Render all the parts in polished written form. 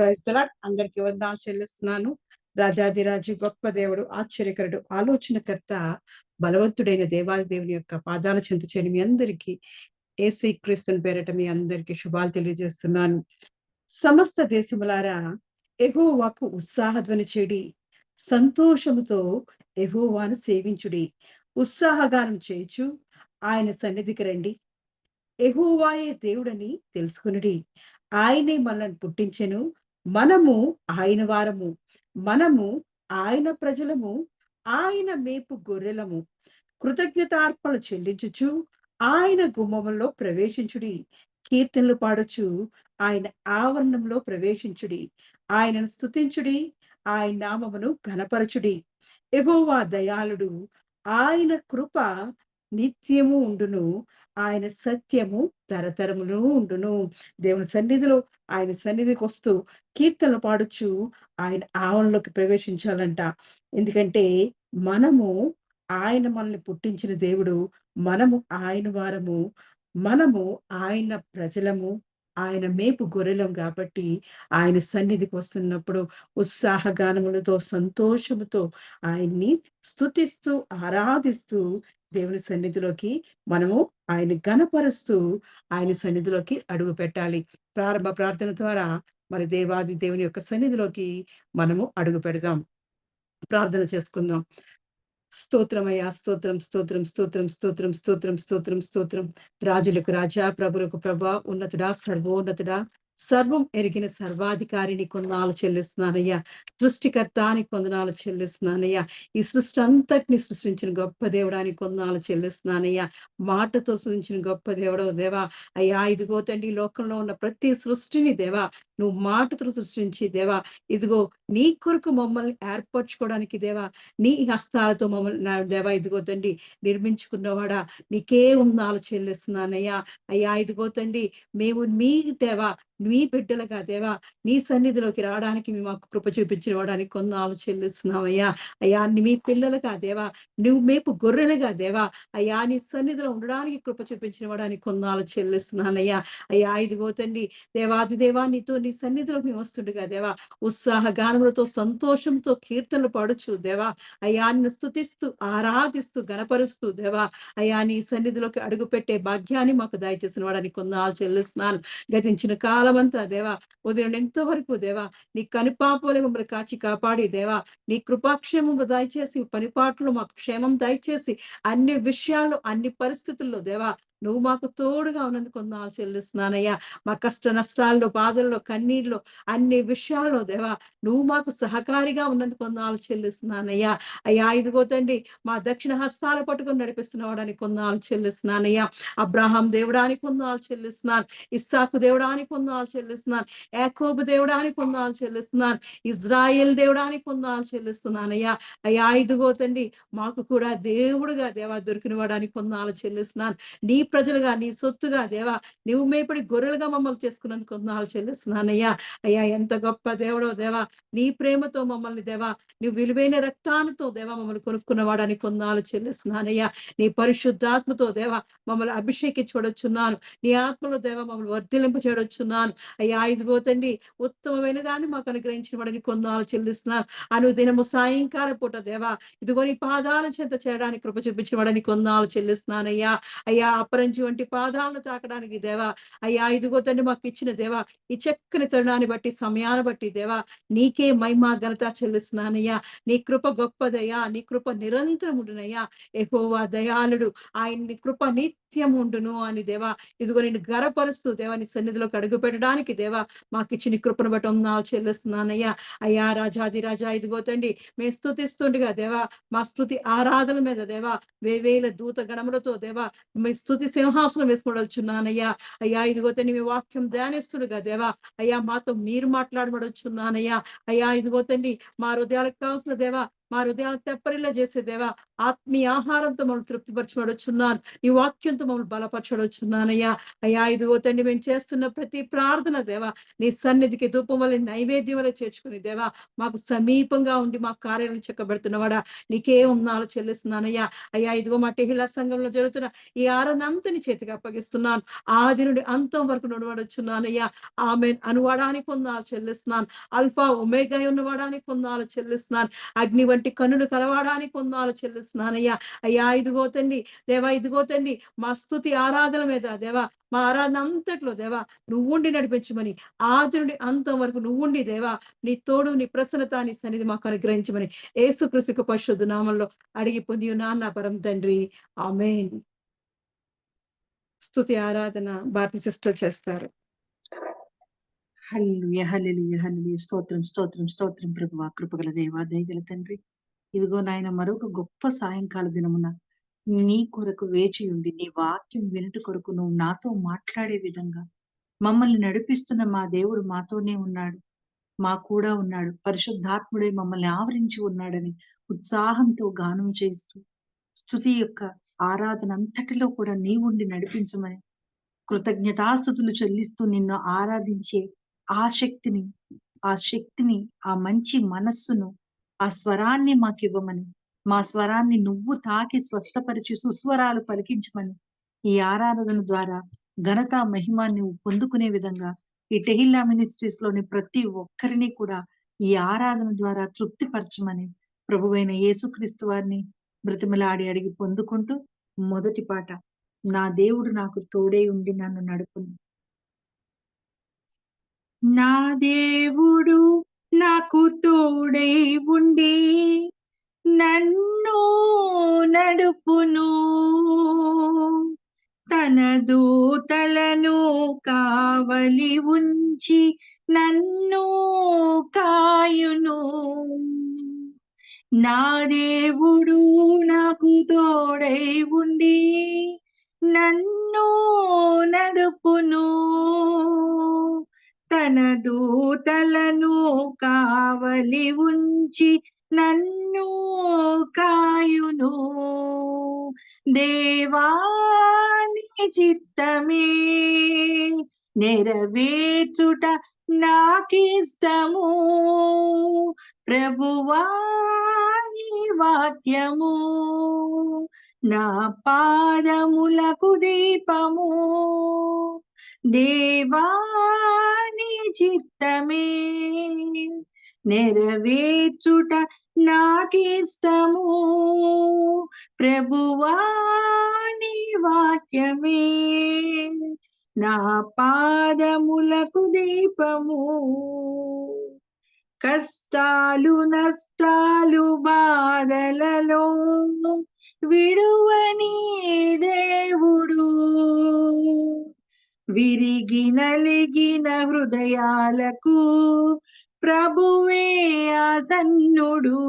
Praise the Lord. అందరికీ వందనాలు చెల్లిస్తున్నాను. రాజాధిరాజు, గొప్ప దేవుడు, ఆశ్చర్యకరుడు, ఆలోచనకర్త, బలవంతుడైన దేవాది దేవుని యొక్క పాదాల చెంత చేరి మీ అందరికీ యేసుక్రీస్తుని పేరట మీ అందరికీ శుభాలు తెలియజేస్తున్నాను. సమస్త దేశములారా యెహోవాకు ఉత్సాహధ్వని చేయుడి, సంతోషముతో యెహోవాను సేవించుడి, ఉత్సాహగానం చేయుచు ఆయన సన్నిధికి రండి. యెహోవాయే దేవుడని తెలుసుకొనుడి. ఆయనే మనల్ని పుట్టించెను. మనము ఆయన వారము. మనము ఆయన ప్రజలము. ఆయన మేపు గొర్రెలము. కృతజ్ఞతార్పణలు చెల్లించుచు ఆయన గుమ్మములో ప్రవేశించుడి. కీర్తనలు పాడుచు ఆయన ఆవరణంలో ప్రవేశించుడి. ఆయనను స్తుతించుడి. ఆయన నామమును ఘనపరచుడి. యెహోవా దయాళుడు. ఆయన కృప నిత్యము ఉండును. ఆయన సత్యము తరతరములు ఉండును. దేవుని సన్నిధిలో ఆయన సన్నిధికి వస్తూ కీర్తనలు పాడుచు ఆయన ఆవరణలోకి ప్రవేశించాలంట. ఎందుకంటే మనము ఆయన మనల్ని పుట్టించిన దేవుడు. మనము ఆయన వారము. మనము ఆయన ప్రజలము. ఆయన మేపు గొర్రెలం కాబట్టి ఆయన సన్నిధికి వస్తున్నప్పుడు ఉత్సాహగానములతో, సంతోషముతో ఆయన్ని స్తుతిస్తూ, ఆరాధిస్తూ దేవుని సన్నిధిలోకి మనము ఆయన ఘనపరుస్తూ ఆయన సన్నిధిలోకి అడుగుపెట్టాలి. ప్రారంభ ప్రార్థన ద్వారా మరి దేవాది దేవుని యొక్క సన్నిధిలోకి మనము అడుగుపెడదాం. ప్రార్థన చేసుకుందాం. స్తోత్రమయ్యా! స్తోత్రం, స్తోత్రం, స్తోత్రం, స్తోత్రం, స్తోత్రం, స్తోత్రం, స్తోత్రం. రాజులకు రాజా, ప్రభులకు ప్రభా, ఉన్నతుడా, సర్వోన్నతుడా, సర్వం ఎరిగిన సర్వాధికారి నీకు వందనాలు చెల్లిస్తున్నానయ్యా. సృష్టికర్త నీకు వందనాలు చెల్లిస్తున్నానయ్యా. ఈ సృష్టి అంతటిని సృష్టించిన గొప్ప దేవుడా నీకు వందనాలు చెల్లిస్తున్నానయ్యా. మాటతో సృష్టించిన గొప్ప దేవుడవు దేవా. అయ్యా ఇదిగో తండ్రి, ఈ లోకంలో ఉన్న ప్రతి సృష్టిని దేవా నువ్వు మాటతో సృష్టించి దేవా, ఇదిగో నీ కొరకు మమ్మల్ని ఏర్పరచుకోవడానికి దేవా, నీ హస్తాలతో మమ్మల్ని నా దేవా ఇదిగో తండ్రి నిర్మించుకున్నవాడా నీకే వందనాలు చెల్లిస్తున్నానయ్యా. అయ్యా ఇదిగో తండ్రి, మేము మీ దేవా, మీ బిడ్డలుగా దేవా నీ సన్నిధిలోకి రావడానికి మేము మాకు కృప చూపించిన వాడానికి వందనాలు చెల్లిస్తున్నామయ్యా. అయ్యా మీ పిల్లలుగా దేవా, నువ్వు మేపు గొర్రెలుగా దేవా, అయ్యా నీ సన్నిధిలో ఉండడానికి కృప చూపించిన వాడానికి వందనాలు చెల్లిస్తున్నానయ్యా. అయ్యా ఇదిగో తండ్రి, దేవాది దేవా నీతో నీ సన్నిధిలో మేము వస్తుండగా దేవా, ఉత్సాహ గానములతో, సంతోషంతో కీర్తనలు పాడుచు దేవా, అయ్యా నిన్ను స్తుతిస్తూ, ఆరాధిస్తూ, గణపరుస్తూ దేవా, అయ్యా నీ సన్నిధిలోకి అడుగుపెట్టే భాగ్యాన్ని మాకు దయచేసిన వాడానికి వందనాలు చెల్లిస్తున్నాను. గతించిన కాలమంతా దేవా, ఉదయం ఎంతో వరకు దేవా నీ కనుపాపలే మమ్మల్ని కాచి కాపాడి దేవా, నీ కృపాక్షేమము దయచేసి, పనిపాట్లు మాకు క్షేమం దయచేసి, అన్ని విషయాల్లో, అన్ని పరిస్థితుల్లో దేవా నువ్వు మాకు తోడుగా ఉన్నందుకు వందనాలు చెల్లిస్తున్నానయ్యా. మా కష్ట నష్టాల్లో, బాధల్లో, కన్నీళ్ళలో, అన్ని విషయాల్లో దేవా నువ్వు మాకు సహకారిగా ఉన్నందుకు వందనాలు చెల్లిస్తున్నానయ్యా. అయ్యా ఇదిగో తండ్రి, మా దక్షిణ హస్తాలు పట్టుకొని నడిపిస్తున్నవాడానికి వందనాలు చెల్లిస్తున్నానయ్యా. అబ్రాహాం దేవుడానికి వందనాలు చెల్లిస్తున్నాను. ఇస్సాకు దేవుడానికి వందనాలు చెల్లిస్తున్నాను. యాకోబు దేవుడానికి వందనాలు చెల్లిస్తున్నాను. ఇజ్రాయేల్ దేవుడానికి వందనాలు చెల్లిస్తున్నానయ్యా. అయ్యా ఇదిగో తండ్రి, మాకు కూడా దేవుడుగా దేవా దొరికిన వాడానికి వందనాలు చెల్లిస్తున్నాను. నీ ప్రజలుగా, నీ సొత్తుగా దేవా నువ్వు మేపడి గొర్రెలుగా మమ్మల్ని చేసుకున్నందుకు వందనాలు చెల్లిస్తున్నానయ్యా. అయ్యా ఎంత గొప్ప దేవుడో దేవా, నీ ప్రేమతో మమ్మల్ని దేవా, నువ్వు విలువైన రక్తాలతో దేవా మమ్మల్ని కొనుక్కున్న వాడానికి వందనాలు చెల్లిస్తున్నానయ్యా. నీ పరిశుద్ధాత్మతో దేవా మమ్మల్ని అభిషేకించబడుచున్నాను. నీ ఆత్మలో దేవా మమ్మల్ని వర్ధిలింప చేయడొచ్చున్నాను. అయ్యా ఇదిగో తండ్రి, ఉత్తమమైన దాన్ని మాకు అనుగ్రహించిన వాడిని వందనాలు చెల్లిస్తున్నాను. అనుదినము సాయంకాల పూట దేవా ఇదిగో నీ పాదాల చెంత చేయడానికి కృప చూపించిన వాడిని వందనాలు చెల్లిస్తున్నానయ్యా. అయ్యా అపరంజి వంటి పాదాలను తాకడానికి దేవా, అయ్యా ఇదిగో తండ్రి మాకు ఇచ్చిన దేవా ఈ చక్కని తరుణాన్ని బట్టి, సమయాన్ని బట్టి దేవా నీకే మహిమ ఘనత చెల్లిస్తున్నానయ్యా. నీ కృప గొప్పదయ్యా. నీ కృప నిరంతరం ఉండునయ్యా. యెహోవా దయాళుడు, ఆయన నీ కృప నిత్యం ఉండును అని దేవా ఇదిగో నిన్ను గనపరుస్తూ దేవా నీ సన్నిధిలోకి అడుగు పెట్టడానికి దేవా మాకిచ్చిన నీ కృపను బట్టి వందనాలు చెల్లిస్తున్నానయ్యా. అయ్యా రాజాది రాజా ఇదిగో తండ్రి, మేము స్తుతిస్తుండగా దేవా మా స్తుతి ఆరాధన మీద దేవా వేవేల దూత గణములతో దేవా మీ స్తుతి సింహాసనం వేసుకోవచ్చున్నానయ్యా. అయ్యా ఇదిగో తండ్రి, మీ వాక్యం ధ్యానిస్తుండగా దేవా అయ్యా మాతో మీరు మాట్లాడబడొచ్చున్నానయ్యా. అయ్యా ఇదిగో తండ్రి, మా హృదయాలకు కావాల్సిన దేవా మా హృదయాలు తెప్పరిల్లా చేసే దేవా, ఆత్మీయ ఆహారంతో మమ్మల్ని తృప్తిపరచబడుచున్నాను. నీ వాక్యంతో మమ్మల్ని బలపరచబడుచున్నానయ్యా. అయ్యా ఇదిగో తండ్రి మేము చేస్తున్న ప్రతి ప్రార్థన దేవా, నీ సన్నిధికి ధూపం వలె నైవేద్యం వలె చేర్చుకుని దేవా, మాకు సమీపంగా ఉండి మా కార్యాలను చక్కబెడుతున్నవాడా, నీకే వందనాలు చెల్లిస్తున్నానయ్యా. అయ్యా ఇదిగో మా టెహిలా సంఘంలో జరుగుతున్న ఈ ఆరాధనంతా నీ చేతికి అప్పగిస్తున్నాను. ఆది నుండి అంతం వరకు నడవడుచున్నానయ్యా. ఆమేన్. అనువాడానికి వందనాలు చెల్లిస్తున్నాను. అల్ఫా ఒమేగా ఉన్నవాడానికి వందనాలు చెల్లిస్తున్నాను. అగ్ని వంటి కన్నులు కలవాడానికి వందనాలు చెల్లిస్తున్నానయ్యా. అయ్యా ఇదిగో తండ్రి దేవా, ఇదిగో తండ్రి మా స్తుతి ఆరాధన మీద దేవా, మా ఆరాధన అంతట్లో దేవా నువ్వుండి నడిపించమని, ఆది నుండి అంతం వరకు నువ్వుండి దేవా, నీ తోడు, నీ ప్రసన్నత, నీ సన్నిధి మాకు అనుగ్రహించమని యేసుక్రీస్తు పరిశుద్ధ నామములో అడిగి పొంది ఉన్నాను నా పరమ తండ్రి. ఆమేన్. స్తుతి ఆరాధన భారతి సిస్టర్ చేస్తారు. హల్లెలూయా, హల్లెలూయా, హల్లెలూయా. స్తోత్రం, స్తోత్రం, స్తోత్రం ప్రభువా, కృపగల దేవా, దయగల తండ్రి. ఇదిగో నాయన, మరొక గొప్ప సాయంకాల దినమున నీ కొరకు వేచి ఉండి, నీ వాక్యం వినుట కొరకు నువ్వు నాతో మాట్లాడే విధంగా మమ్మల్ని నడిపిస్తున్న మా దేవుడు మాతోనే ఉన్నాడు, మా కూడా ఉన్నాడు, పరిశుద్ధాత్ముడే మమ్మల్ని ఆవరించి ఉన్నాడని ఉత్సాహంతో గానం చేస్తూ స్తుతి యొక్క ఆరాధన అంతటిలో కూడా నీవుండి నడిపించమని కృతజ్ఞతాస్తుతులు చెల్లిస్తూ నిన్ను ఆరాధించే ఆ శక్తిని, ఆ మంచి మనస్సును, ఆ స్వరాన్ని మాకివ్వమని, మా స్వరాన్ని నువ్వు తాకి స్వస్థపరిచి సుస్వరాలు పలికించమని, ఈ ఆరాధన ద్వారా ఘనత మహిమ నువ్వు పొందుకునే విధంగా ఈ టెహిల్లా మినిస్ట్రీస్ లోని ప్రతి ఒక్కరిని కూడా ఈ ఆరాధన ద్వారా తృప్తిపరచమని ప్రభువైన యేసుక్రీస్తు వారిని బ్రతిమలాడి అడిగి పొందుకుంటూ మొదటి పాట, నా దేవుడు నాకు తోడై ఉండి నన్ను నడుపును. నా దేవుడు నాకు తోడై ఉండి నన్ను నడుపును, తన దూతలను కావలి ఉంచి నన్ను కాయును. నా దేవుడు నాకు తోడై ఉండి నన్ను నడుపును, తన దూతలను కావలి ఉంచి నన్ను కాయును. దేవాని చిత్తమే నెరవేర్చుట నాకిష్టము, ప్రభువాని వాక్యము నా పాదములకు దీపము. దేవాని చిత్తమే నెరవేర్చుట నాకిష్టము, ప్రభువాని వాక్యమే నా పాదములకు దీపము. కష్టాలు నష్టాలు బాధలలో విడువని దేవుడు, విరిగి నలిగిన హృదయాలకు ప్రభువే ఆసన్నుడు.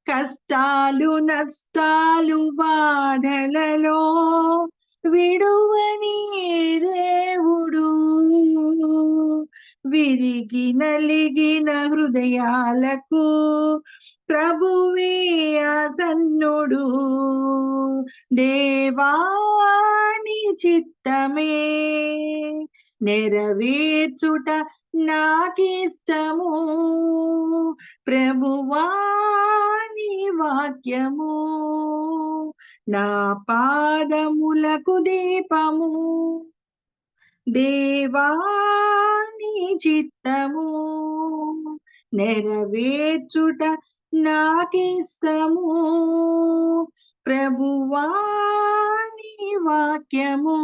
కష్టాలు నష్టాలు బాధలలో విడువని దేవుడు, విరిగి నలిగిన హృదయాలకు ప్రభువే ఆసన్నుడు. దేవాని చిత్తమే నెరవేర్చుట నాకిష్టము, ప్రభువాని వాక్యము నా పాదములకు దీపము. దేవాని చిత్తము నెరవేర్చుట నాకిష్టము, ప్రభువాని వాక్యము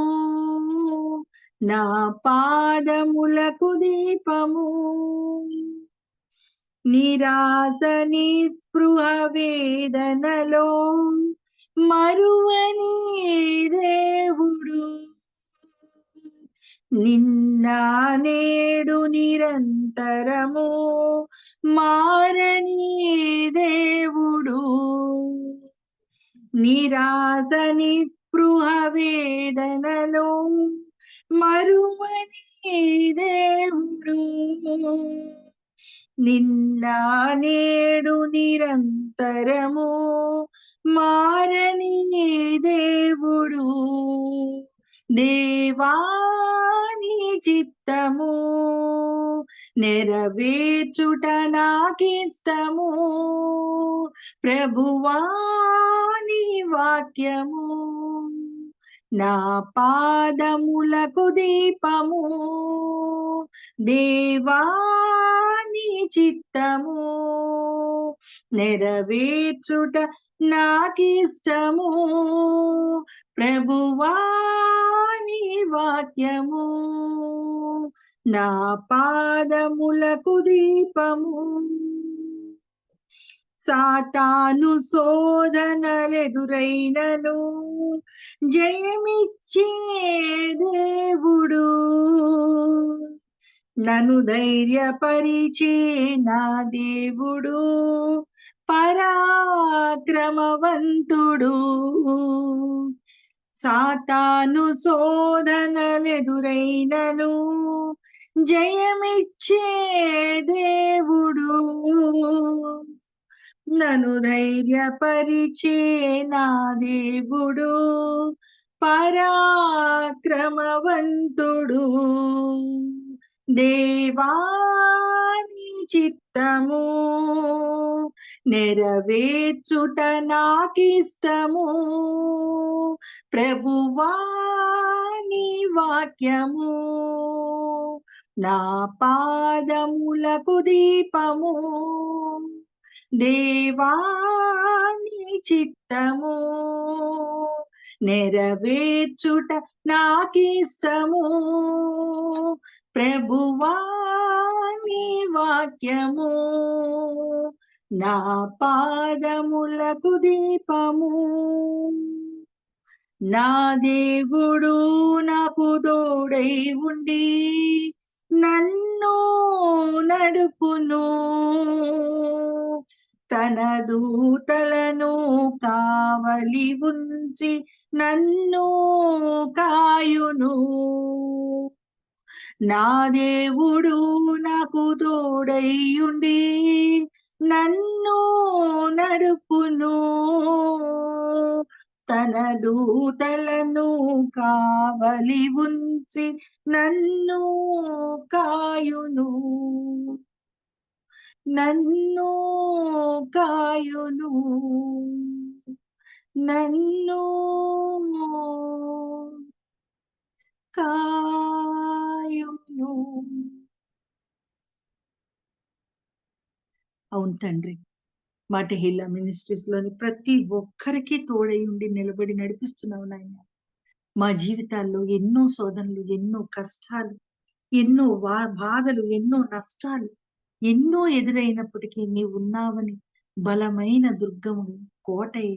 నా పాదములకు దీపము. నిరాశ నిస్పృహ వేదనలో మరువని దేవుడు, నిన్న నేడు నిరంతరము మారని దేవుడు. నిరాశ నిస్పృహ వేదనలో మరువని దేవుడు, నిన్న నేడు నిరంతరము మారని దేవుడు, దేవాని చిత్తము నెరవేర్చుట నాకిష్టము, ప్రభువాని వాక్యము నా పాదములకు దీపము, దేవాని చిత్తము నెరవేర్చుట నాకిష్టము, ప్రభువాని వాక్యము నా పాదములకు దీపము. సాతాను శోధనలెదురైనను జయమిచ్చే దేవుడు, నన్ను ధైర్యపరిచే నా దేవుడు, పరాక్రమవంతుడు. సాతాను శోధనలెదురైనను జయమిచ్చే దేవుడు, నన్ను ధైర్యపరిచే నా దేవుడు, పరాక్రమవంతుడు. దేవాని చిత్తము నెరవేర్చుట నాకిష్టము, ప్రభువాని వాక్యము నా పాదములకు దీపము, దేవాని చిత్తము నెరవేర్చుట నాకిష్టము, ప్రభువాని వాక్యము నా పాదములకు దీపము. నా దేవుడు నాకు తోడై ఉండి నన్ను నడుపును, తన దూతలను కావలి ఉంచి నన్ను కాయును. నా దేవుడు నాకు తోడై ఉండి నన్ను నడుపును, తన దూతలను కావలి ఉంచి నన్ను కాయును, నన్ను కాయును, నన్ను కాయును. అవును తండ్రి, మాటహిల్లా మినిస్ట్రీస్ లోని ప్రతి ఒక్కరికి తోడై ఉండి నిలబడి నడిపిస్తున్నావు నాయన. మా జీవితాల్లో ఎన్నో శోధనలు, ఎన్నో కష్టాలు, ఎన్నో బాధలు, ఎన్నో నష్టాలు ఎన్నో ఎదురైనప్పటికీ నీవు ఉన్నావని బలమైన దుర్గమును కోటై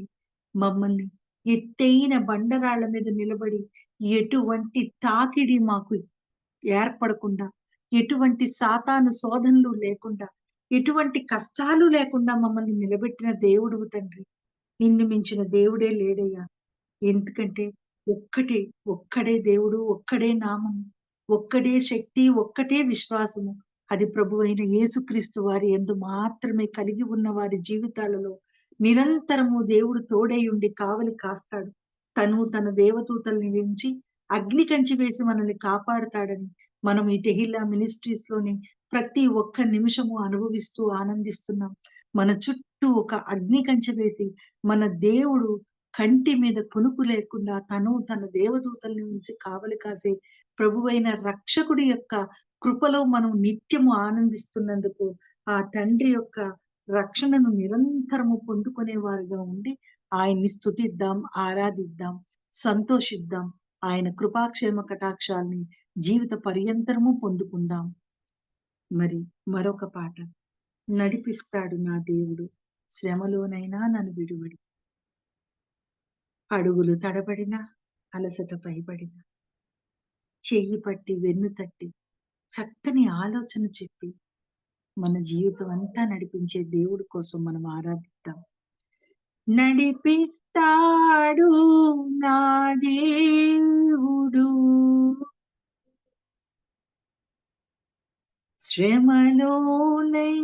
మమ్మల్ని ఎత్తైన బండరాళ్ల మీద నిలబడి ఎటువంటి తాకిడి మాకు ఏర్పడకుండా, ఎటువంటి సాతాను శోధనలు లేకుండా, ఎటువంటి కష్టాలు లేకుండా మమ్మల్ని నిలబెట్టిన దేవుడువు తండ్రి. నిన్ను మించిన దేవుడే లేడయ్యా. ఎందుకంటే ఒక్కడే దేవుడు, ఒక్కడే నామము, ఒక్కడే శక్తి, ఒక్కటే విశ్వాసము. అది ప్రభువైన యేసుక్రీస్తు వారి యందు మాత్రమే కలిగి ఉన్న వారి జీవితాలలో నిరంతరము దేవుడు తోడై ఉండి కావలి కాస్తాడు. తను తన దేవదూతల్ని నుంచి అగ్ని కంచి వేసి మనల్ని కాపాడుతాడని మనం ఈ టెహిల్లా మినిస్ట్రీస్ లోని ప్రతి ఒక్క నిమిషము అనుభవిస్తూ ఆనందిస్తున్నాం. మన చుట్టూ ఒక అగ్ని కంచె వేసి మన దేవుడు కంటి మీద కునుకు లేకుండా తన దేవదూతల నుంచి కావలి కాసే ప్రభువైన రక్షకుడి యొక్క కృపలో మనం నిత్యము ఆనందిస్తున్నందుకు ఆ తండ్రి యొక్క రక్షణను నిరంతరము పొందుకునే వారిగా ఉండి ఆయన్ని స్తుతిద్దాం, ఆరాధిద్దాం, సంతోషిద్దాం. ఆయన కృపాక్షేమ కటాక్షాల్ని జీవిత పర్యంతరము పొందుకుందాం. మరి మరొక పాట, నడిపిస్తాడు నా దేవుడు శ్రమలోనైనా నన్ను విడువడు, అడుగులు తడబడిన అలసట పైబడిన చెయ్యి పట్టి వెన్ను తట్టి చక్కని ఆలోచన చెప్పి మన జీవితం అంతా నడిపించే దేవుడి కోసం మనం ఆరాధిద్దాం. నడిపిస్తాడు నా దేవుడు శ్రమలోనైనా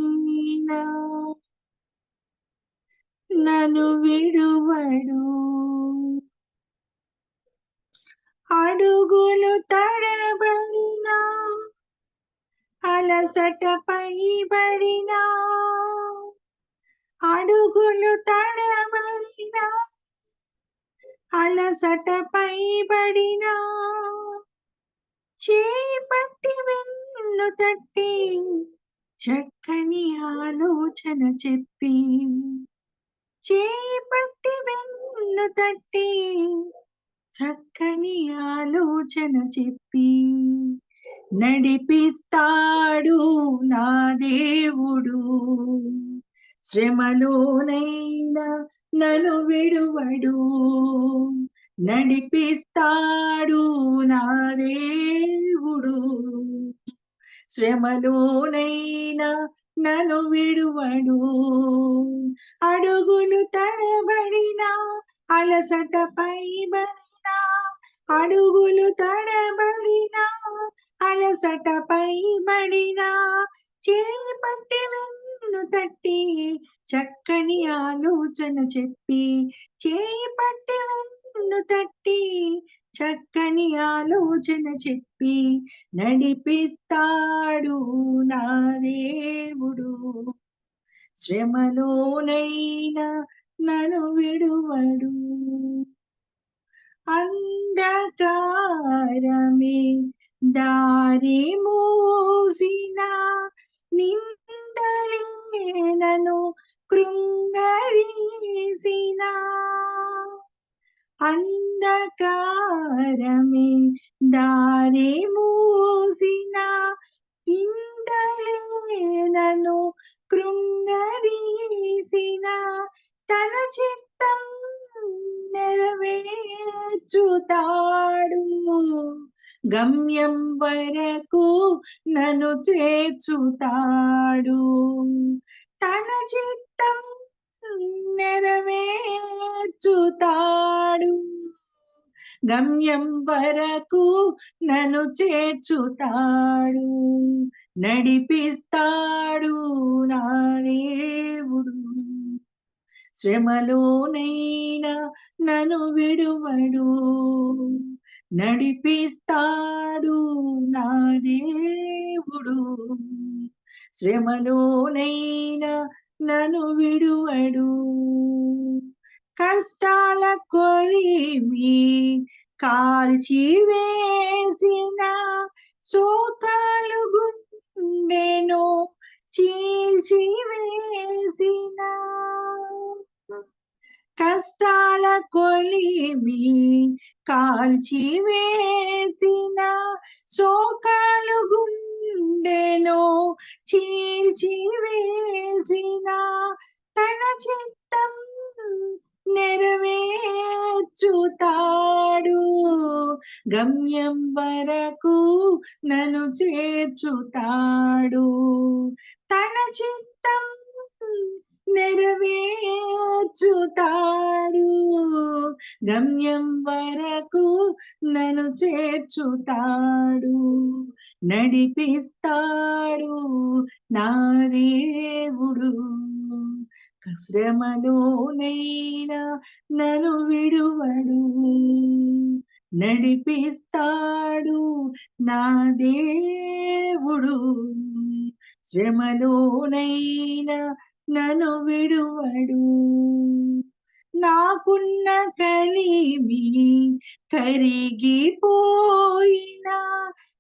నన్ను విడువడు, అడుగులు తడబడినా అలసట పైబడినా, అడుగులు తడబడినా అలసట పైబడినా, చేపట్టి వెన్ను తట్టి చక్కని ఆలోచన చెప్పి, చేపట్టి వెన్ను తట్టి చక్కని ఆలోచన చెప్పి నడిపిస్తాడు నా దేవుడు. శ్రమలోనైనా నన్ను విడువడు, నడిపిస్తాడు నా దేవుడు. శ్రమలోనైనా నన్ను విడువడు, అడుగులు తడబడినా అలసట పైబడినా, అడుగులు తడబడినా అలసట పైబడినా, చేపట్టి వెన్ను తట్టి చక్కని ఆలోచన చెప్పి, చేపట్టి వెన్ను తట్టి చక్కని ఆలోచన చెప్పి నడిపిస్తాడు నా దేవుడు. శ్రమలోనైనా నన్ను విడువడు, అంధకారమే దారి మూసిన నిందలే నన్ను కృంగరీసిన, అంధకారమే దారి మూసిన నిందలే నన్ను కృంగరీసిన, తన చిత్తం నెరవేర్చుతాడు, గమ్యం వరకు నన్ను చేర్చుతాడు. తన చిత్తం నెరవేర్చుతాడు, గమ్యం వరకు నన్ను చేర్చుతాడు, నడిపిస్తాడు నా దేవుడు. శ్రమలోనైనా నన్ను విడువడు, నడిపిస్తాడు నా దేవుడు. శ్రమలోనైనా నన్ను విడువడు, కష్టాల కొలిమి కాల్చివేసిన శోకాలు గుండెను చీల్చివేసిన, కష్టాల కొలిమి కాల్చివేసిన శోకాలు గుండెను చీల్చివేసిన, తన చిత్తం నెరవేర్చుతాడు, గమ్యం వరకు నన్ను చేర్చుతాడు. తన చిత్తం నెరవేర్చుతాడు, గమ్యం వరకు నన్ను చేర్చుతాడు, నడిపిస్తాడు నా దేవుడు. శ్రమలోనైనా నన్ను విడువడు, నడిపిస్తాడు నా దేవుడు. శ్రమలోనైనా నన్ను విడువడు, నాకున్న కలిమి కరిగిపోయినా,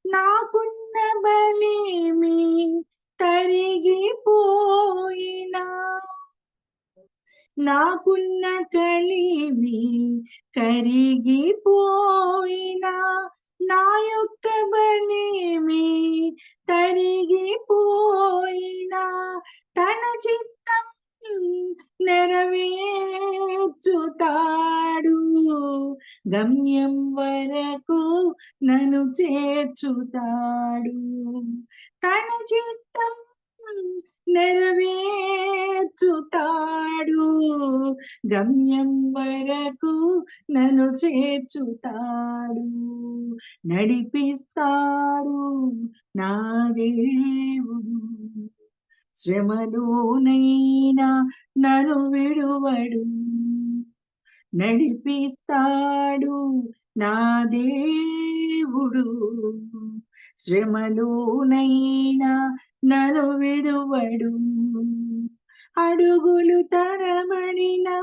నాకున్న బలిమి తరిగిపోయినా, నాకున్న కలిమి కరిగిపోయినా, నా యొక్క బలిమి తరిగిపోయినా, తన చిత్తం నెరవేర్చుతాడు, గమ్యం వరకు నన్ను చేర్చుతాడు. తన చిత్తం నెరవేర్చుతాడు, గమ్యం వరకు నన్ను చేర్చుతాడు, నడిపిస్తాడు నా దేవుడు. శ్రమలోనైనా నన్ను విడువడు, నడిపిస్తాడు నా దేవుడు. శ్రమలోనైనా నన్ను విడువడు, అడుగులు తడబడినా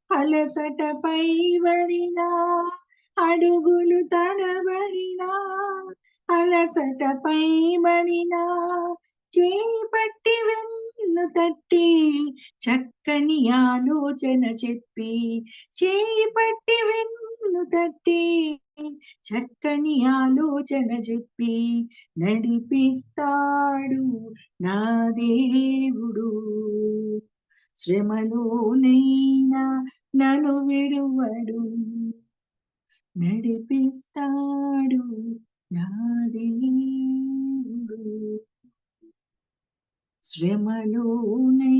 అలసటపై పడినా, అడుగులు తడబడినా అలసటపై పడినా, చేయి పట్టి వెన్ను తట్టి చక్కని ఆలోచన చెప్పి, చేయి పట్టి వెన్ను తట్టి చక్కని ఆలోచన చెప్పి, నడిపిస్తాడు నా దేవుడు. శ్రమలోనైనా నన్ను విడువడు, నడిపిస్తాడు నా దేవుడు. శ్రమలోనైనా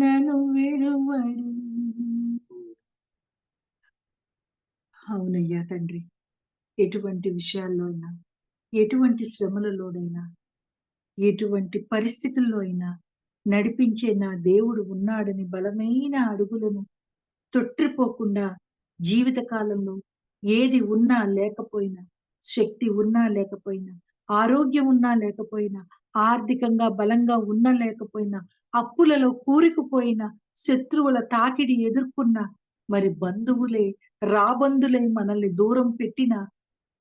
నన్ను విడువడు. అవునయ్యా తండ్రి, ఎటువంటి విషయాల్లో అయినా, ఎటువంటి శ్రమలలోనైనా, ఎటువంటి పరిస్థితుల్లో అయినా నడిపించే నా దేవుడు ఉన్నాడని బలమైన అడుగులను తొట్టిపోకుండా జీవిత కాలంలో ఏది ఉన్నా లేకపోయినా, శక్తి ఉన్నా లేకపోయినా, ఆరోగ్యం ఉన్నా లేకపోయినా, ఆర్థికంగా బలంగా ఉన్నా లేకపోయినా, అప్పులలో కూరుకుపోయిన, శత్రువుల తాకిడి ఎదుర్కొన్న, మరి బంధువులే రాబందులై మనల్ని దూరం పెట్టిన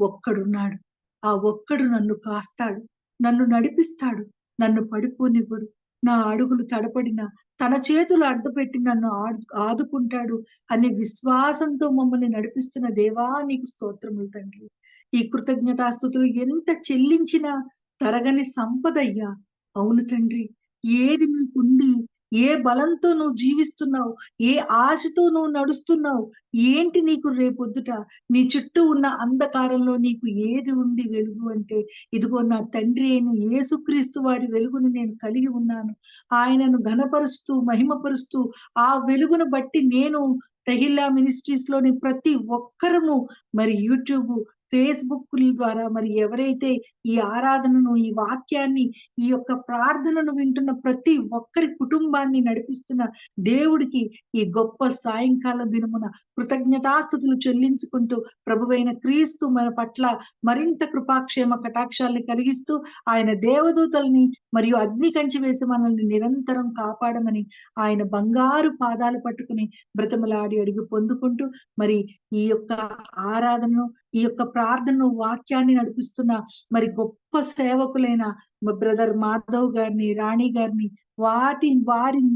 ఒక్కడున్నాడు. ఆ ఒక్కడు నన్ను కాస్తాడు, నన్ను నడిపిస్తాడు, నన్ను పడిపోనివ్వడు. నా అడుగులు తడపడిన తన చేతులు అడ్డుపెట్టి నన్ను ఆదుకుంటాడు అనే విశ్వాసంతో మమ్మల్ని నడిపిస్తున్న దేవా నీకు స్తోత్రములు తండ్రి. ఈ కృతజ్ఞతాస్తుతులు ఎంత చెల్లించినా తరగని సంపదయ్యా. అవును తండ్రి, ఏది నీకుంది, ఏ బలంతో నువ్వు జీవిస్తున్నావు, ఏ ఆశతో నువ్వు నడుస్తున్నావు, ఏంటి నీకు రేపొద్దుట నీ చుట్టూ ఉన్న అంధకారంలో నీకు ఏది ఉంది వెలుగు అంటే, ఇదిగో నా తండ్రి అయిన యేసుక్రీస్తు వారి వెలుగును నేను కలిగి ఉన్నాను. ఆయనను ఘనపరుస్తూ మహిమపరుస్తూ ఆ వెలుగును బట్టి నేను తహిల్లా మినిస్ట్రీస్ లోని ప్రతి ఒక్కరము మరి యూట్యూబ్, ఫేస్బుక్ ద్వారా మరి ఎవరైతే ఈ ఆరాధనను, ఈ వాక్యాన్ని, ఈ యొక్క ప్రార్థనను వింటున్న ప్రతి ఒక్కరి కుటుంబాన్ని నడిపిస్తున్న దేవుడికి ఈ గొప్ప సాయంకాల దినమున కృతజ్ఞతాస్తుతులు చెల్లించుకుంటూ ప్రభువైన క్రీస్తు మన పట్ల మరింత కృపాక్షేమ కటాక్షాల్ని కలిగిస్తూ ఆయన దేవదూతల్ని మరియు అగ్ని కంచి వేసి మనల్ని నిరంతరం కాపాడమని ఆయన బంగారు పాదాలు పట్టుకుని బ్రతమలాడి అడిగి పొందుకుంటూ మరి ఈ యొక్క ఆరాధనను, ఈ యొక్క ప్రార్థనను, వాక్యాన్ని నడిపిస్తున్న మరి గొప్ప సేవకులైన మా బ్రదర్ మాధవ్ గారిని, రాణి గారిని, వారి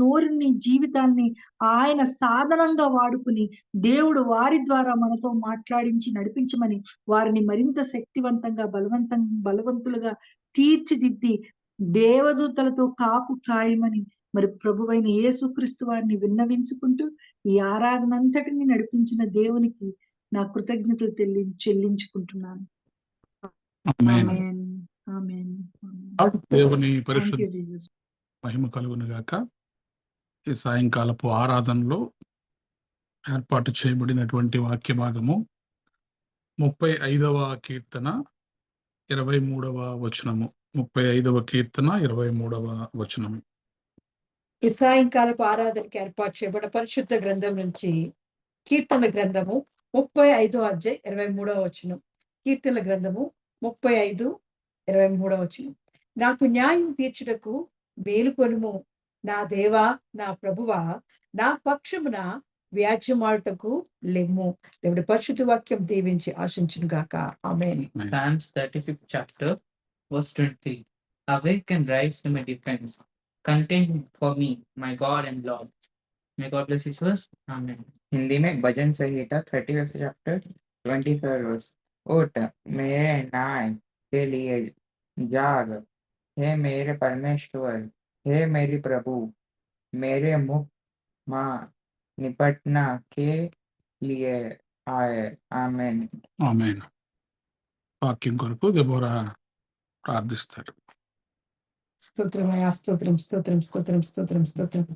నోరుని, జీవితాన్ని ఆయన సాధనంగా వాడుకుని దేవుడు వారి ద్వారా మనతో మాట్లాడించి నడిపించమని, వారిని మరింత శక్తివంతంగా బలవంతులుగా తీర్చిదిద్ది దేవదూతలతో కాపు కాయమని మరి ప్రభువైన యేసుక్రీస్తు వారిని విన్నవించుకుంటూ ఈ ఆరాధన అంతటిని నడిపించిన దేవునికి నా కృతజ్ఞతలు చెల్లించుకుంటున్నాను. ఆమేన్. ఆమేన్. ఆమేన్. దేవుని థాంక్ పరిశుద్ధ యూ జీసస్. మహిమ కలుగును గాక. ఈ సాయంకాలపు ఆరాధనలో ఏర్పాటు చేయబడినటువంటి వాక్య భాగము 35వ కీర్తన 23వ వచనము. 35వ కీర్తన 23వ వచనము. ఈ సాయంకాలపు ఆరాధనకి ఏర్పాటు చేయబడిన పరిశుద్ధ గ్రంథం నుంచి కీర్తన గ్రంథము 35వ అధ్యాయం 23వ వచనం. కీర్తన గ్రంథము 35, 23వ వచనం. నాకు న్యాయం తీర్చుటకు మేలుకొనుము, నా దేవా, నా ప్రభువా, నా పక్షమున వ్యాజ్యమాడుటకు లెమ్ము. దేవుడి పరిశుద్ధ వాక్యం దీవించి ఆశించును గాక. ఆమేన్. Psalms 35th chapter, verse 23. Awake and rise to my defense. Contend for me, my God and Lord. May God bless His verse. Amen. Hindi में भजन संहिता 35th चैप्टर 25 वर्स। उठ मेरे न्याय के लिए जाग, हे मेरे परमेश्वर, हे मेरी प्रभु, मेरे मुख मां निपटना के लिए आए। आमेन। ఆమేన్. వాక్యం కొరకు దెబోరా ప్రార్థిస్తారు. స్తోత్రమయ్యా, స్తోత్రం, స్తోత్రం, స్తోత్రం, స్తోత్రం, స్తోత్రం.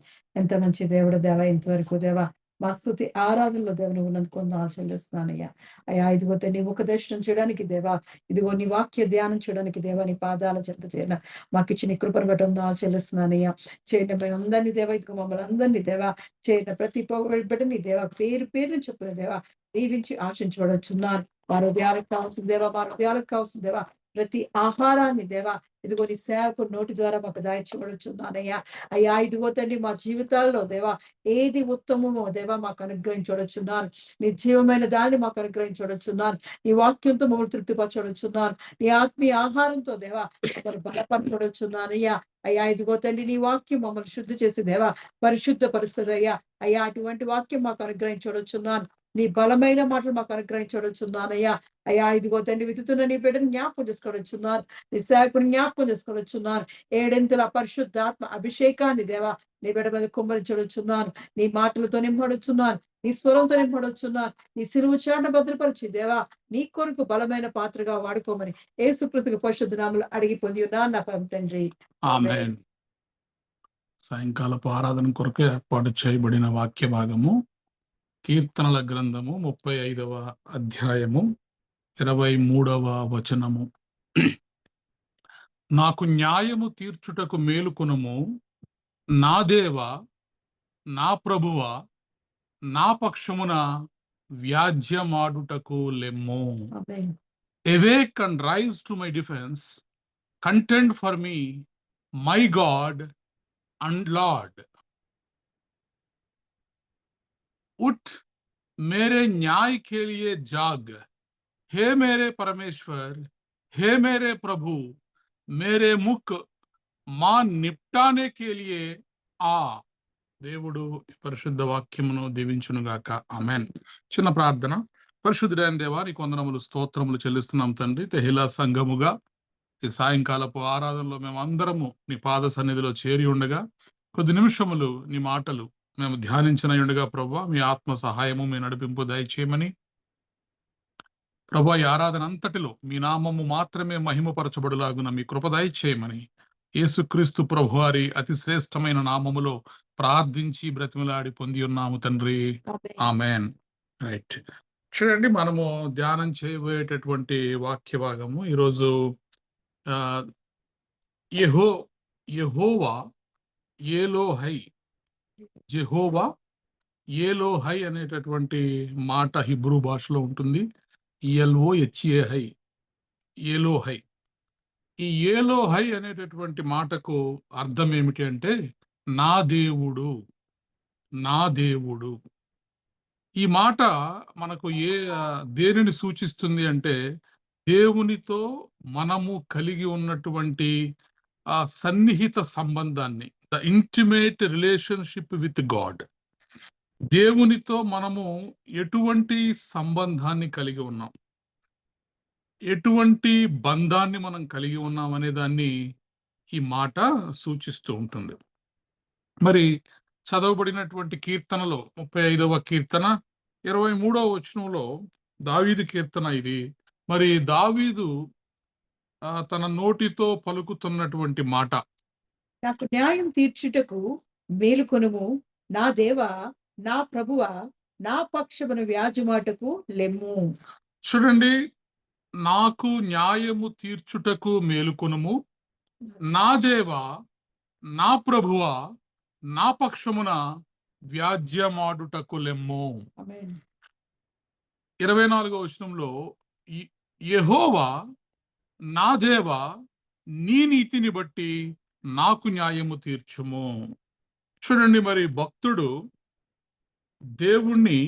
ఎంత మంచి దేవుడు దేవా, ఇంతవరకు దేవా మా స్తుతి ఆరాధనలో దేవ నువ్వు నన్ను కొందనాలు చెల్లిస్తున్నానయ్యా. అయ్యా ఇదిగో నీ ముఖ దర్శనం చేయడానికి దేవా, ఇదిగో నీ వాక్య ధ్యానం చేయడానికి దేవా, నీ పాదాల చెంత చేరిన మాకు ఇచ్చిన నీ కృపను బట్టి వందనాలు చెల్లిస్తున్నానయ్యా. చేయన అందరినీ దేవా, ఇదిగో మమ్మల్ని అందరినీ దేవా, చేయన ప్రతి బిడ్డని దేవా పేరు పేరుని చెప్పిన దేవా దీవించి ఆశించబడుచున్నాను. మా హృదయాలకు కావాల్సిన దేవా, మా హృదయాలకు కావాల్సిన దేవా ప్రతి ఆహారాన్ని దేవా ఇదిగో నీ సేవకు నోటి ద్వారా మాకు దాయిచ్చబడుచున్నానయ్యా. అయ్యా ఇదిగో తండ్రి మా జీవితాల్లో దేవా ఏది ఉత్తమమో దేవా మాకు అనుగ్రహించబడుచున్నాను. నీ జీవమైన దాన్ని మాకు అనుగ్రహించబడుచున్నాను. నీ వాక్యంతో మమ్మల్ని తృప్తిపరచబడుచున్నాను. నీ ఆత్మీయ ఆహారంతో దేవా మమ్మల్ని బలపరచబడుచున్నానయ్యా. అయ్యా ఇదిగో తండ్రి నీ వాక్యం మమ్మల్ని శుద్ధి చేసి దేవా పరిశుద్ధ పరుస్తుందయ్యా. అయ్యా అటువంటి వాక్యం మాకు అనుగ్రహించబడుచున్నాను. నీ బలమైన మాటలు మాకు అనుగ్రహించబడుచున్నానయ్యా. అయ్యా ఇదిగో తండ్రి విత్తుతున్న నీ బిడ్డను జ్ఞాపకం చేసుకోవచ్చున్నాను. నీ సేవకుని జ్ఞాపకం చేసుకోవచ్చున్నాను. ఏడెంతల పరిశుద్ధాత్మ అభిషేకాన్ని దేవా నీ బిడ్డ మీద కుమ్మరించబడుచున్నాను. నీ మాటలతో నింపబడుచున్నాను. నీ స్వరంతో నింపబడుచున్నాను. నీ సిలువ చాటున భద్రపరిచి దేవా నీ కొరకు బలమైన పాత్రగా వాడుకోమని యేసుక్రీస్తు పరిశుద్ధ నామములో అడిగి పొంది ఉన్నాను నా పరమ తండ్రి. ఆమేన్. సాయంకాలపు ఆరాధన కొరకు ఏర్పాటు చేయబడిన వాక్య భాగము కీర్తనల గ్రంథము 35వ అధ్యాయము 23వ వచనము. నాకు న్యాయము తీర్చుటకు మేలుకొనుము, నా దేవా, నా ప్రభువా, నా పక్షమున వ్యాజ్యమాడుటకు లెమ్ము. ఆమేన్. Awake and rise to my defense, contend for me, my God and Lord. उठ मेरे न्याय के लिए जाग, हे मेरे परमेश्वर, हे मेरे प्रभु, मेरे मुख मां निपटाने के लिए आ. దేవుడు ఈ పరిశుద్ధ వాక్యమును దీవించునుగాక. ఆమెన్. చిన్న ప్రార్థన. పరిశుద్ధుడైన దేవా నీకు వందనములు స్తోత్రములు చెల్లిస్తున్నాం తండ్రి. తెహిలా సంఘముగా ఈ సాయంకాలపు ఆరాధనలో మేము అందరము నీ పాద సన్నిధిలో చేరి ఉండగా కొద్ది నిమిషములు నీ మాటలు మేము ధ్యానించిన ఉండగా ప్రభా మీ ఆత్మ సహాయము మీ నడిపింపు దయచేయమని ప్రభా ఈ ఆరాధన అంతటిలో మీ నామము మాత్రమే మహిమపరచబడులాగున మీ కృప దయచేయమని యేసుక్రీస్తు ప్రభు వారి అతి శ్రేష్టమైన నామములో ప్రార్థించి బ్రతిమలాడి పొంది ఉన్నాము తండ్రి. ఆమెన్. రైట్. చూడండి, మనము ధ్యానం చేయబోయేటటువంటి వాక్య భాగము ఈరోజు యెహోవా ఏలోహై. జెహోవా ఏలోహై అనేటటువంటి మాట హిబ్రూ భాషలో ఉంటుంది. ELOHAI, ఏలోహై. ఈ ఏలోహై అనేటటువంటి మాటకు అర్థం ఏమిటి అంటే నా దేవుడు, నా దేవుడు. ఈ మాట మనకు దేనిని సూచిస్తుంది అంటే దేవునితో మనము కలిగి ఉన్నటువంటి ఆ సన్నిహిత సంబంధాన్ని, the intimate relationship with God. దేవునితో మనము ఎటువంటి సంబంధాన్ని కలిగి ఉన్నాం, ఎటువంటి బంధాన్ని మనం కలిగి ఉన్నాం అనే దాన్ని ఈ మాట సూచిస్తూ ఉంటుంది. మరి చదవబడినటువంటి కీర్తనలో 35వ కీర్తన 23వ వచనంలో దావీదు కీర్తన ఇది. మరి దావీదు తన నోటితో పలుకుతున్నటువంటి మాట, నాకు న్యాయం తీర్చుటకు మేలుకొనుము, నా దేవా, నా ప్రభువా, నా పక్షమున వ్యాజ్యమాటకు లెమ్ము. చూడండి, నాకు న్యాయము తీర్చుటకు మేలుకొనుము, నా దేవా, నా ప్రభువా, నా పక్షమున వ్యాజ్యమాడుటకు లెమ్ము. ఆమేన్. 24వ వచనంలో యెహోవా నా దేవా, నీ నీతిని బట్టి నాకు న్యాయము తీర్చుము. చూడండి, మరి భక్తుడు దేవుణ్ణి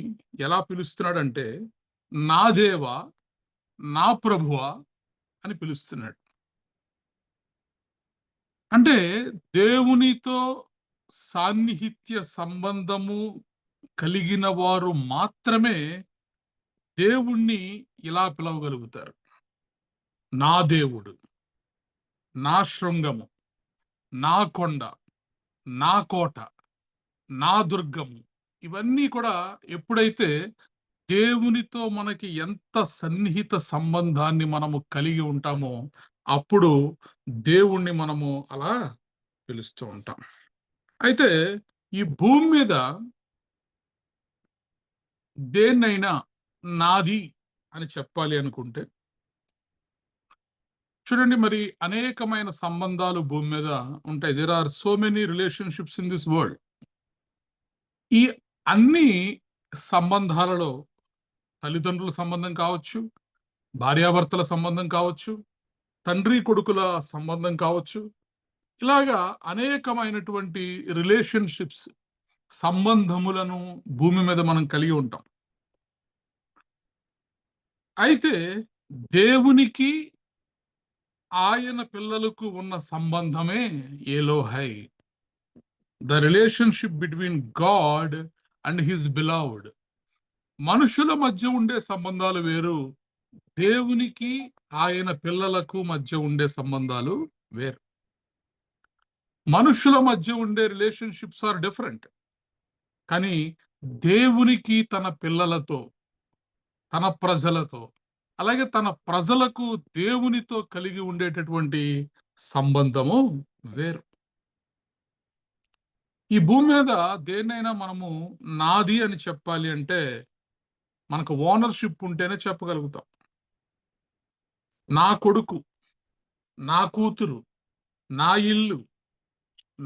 ఎలా పిలుస్తున్నాడంటే నా దేవా, నా ప్రభువా అని పిలుస్తున్నాడు. అంటే దేవునితో సాన్నిహిత్య సంబంధము కలిగిన వారు మాత్రమే దేవుణ్ణి ఇలా పిలవగలుగుతారు. నా దేవుడు, నా శృంగము, నా కొండ, నా కోట, నా దుర్గము. ఇవన్నీ కూడా ఎప్పుడైతే దేవునితో మనకి ఎంత సన్నిహిత సంబంధాన్ని మనము కలిగి ఉంటామో అప్పుడు దేవుణ్ణి మనము అలా పిలుస్తూ ఉంటాం. అయితే ఈ భూమి మీద దేన్నైనా నాది అని చెప్పాలి అనుకుంటే, చూడండి, మరి అనేకమైన సంబంధాలు భూమి మీద ఉంటాయి. There are so many relationships in this world. ఈ అన్ని సంబంధాలలో తల్లిదండ్రుల సంబంధం కావచ్చు, భార్యాభర్తల సంబంధం కావచ్చు, తండ్రి కొడుకుల సంబంధం కావచ్చు, ఇలాగా అనేకమైనటువంటి రిలేషన్షిప్స్, సంబంధములను భూమి మీద మనం కలిగి ఉంటాం. అయితే దేవునికి ఆయన పిల్లలకు ఉన్న సంబంధమే ఎలోహై, the relationship between God and his beloved. మనుషుల మధ్య ఉండే సంబంధాలు వేరు, దేవునికి ఆయన పిల్లలకు మధ్య ఉండే సంబంధాలు వేరు. మనుషుల మధ్య ఉండే రిలేషన్షిప్స్ ఆర్ డిఫరెంట్. కానీ దేవునికి తన పిల్లలతో, తన ప్రజలతో, అలాగే తన ప్రజలకు దేవునితో కలిగి ఉండేటటువంటి సంబంధము వేరు. ఈ భూమి మీద దేన్నైనా మనము నాది అని చెప్పాలి అంటే మనకు ఓనర్షిప్ ఉంటేనే చెప్పగలుగుతాం. నా కొడుకు, నా కూతురు, నా ఇల్లు,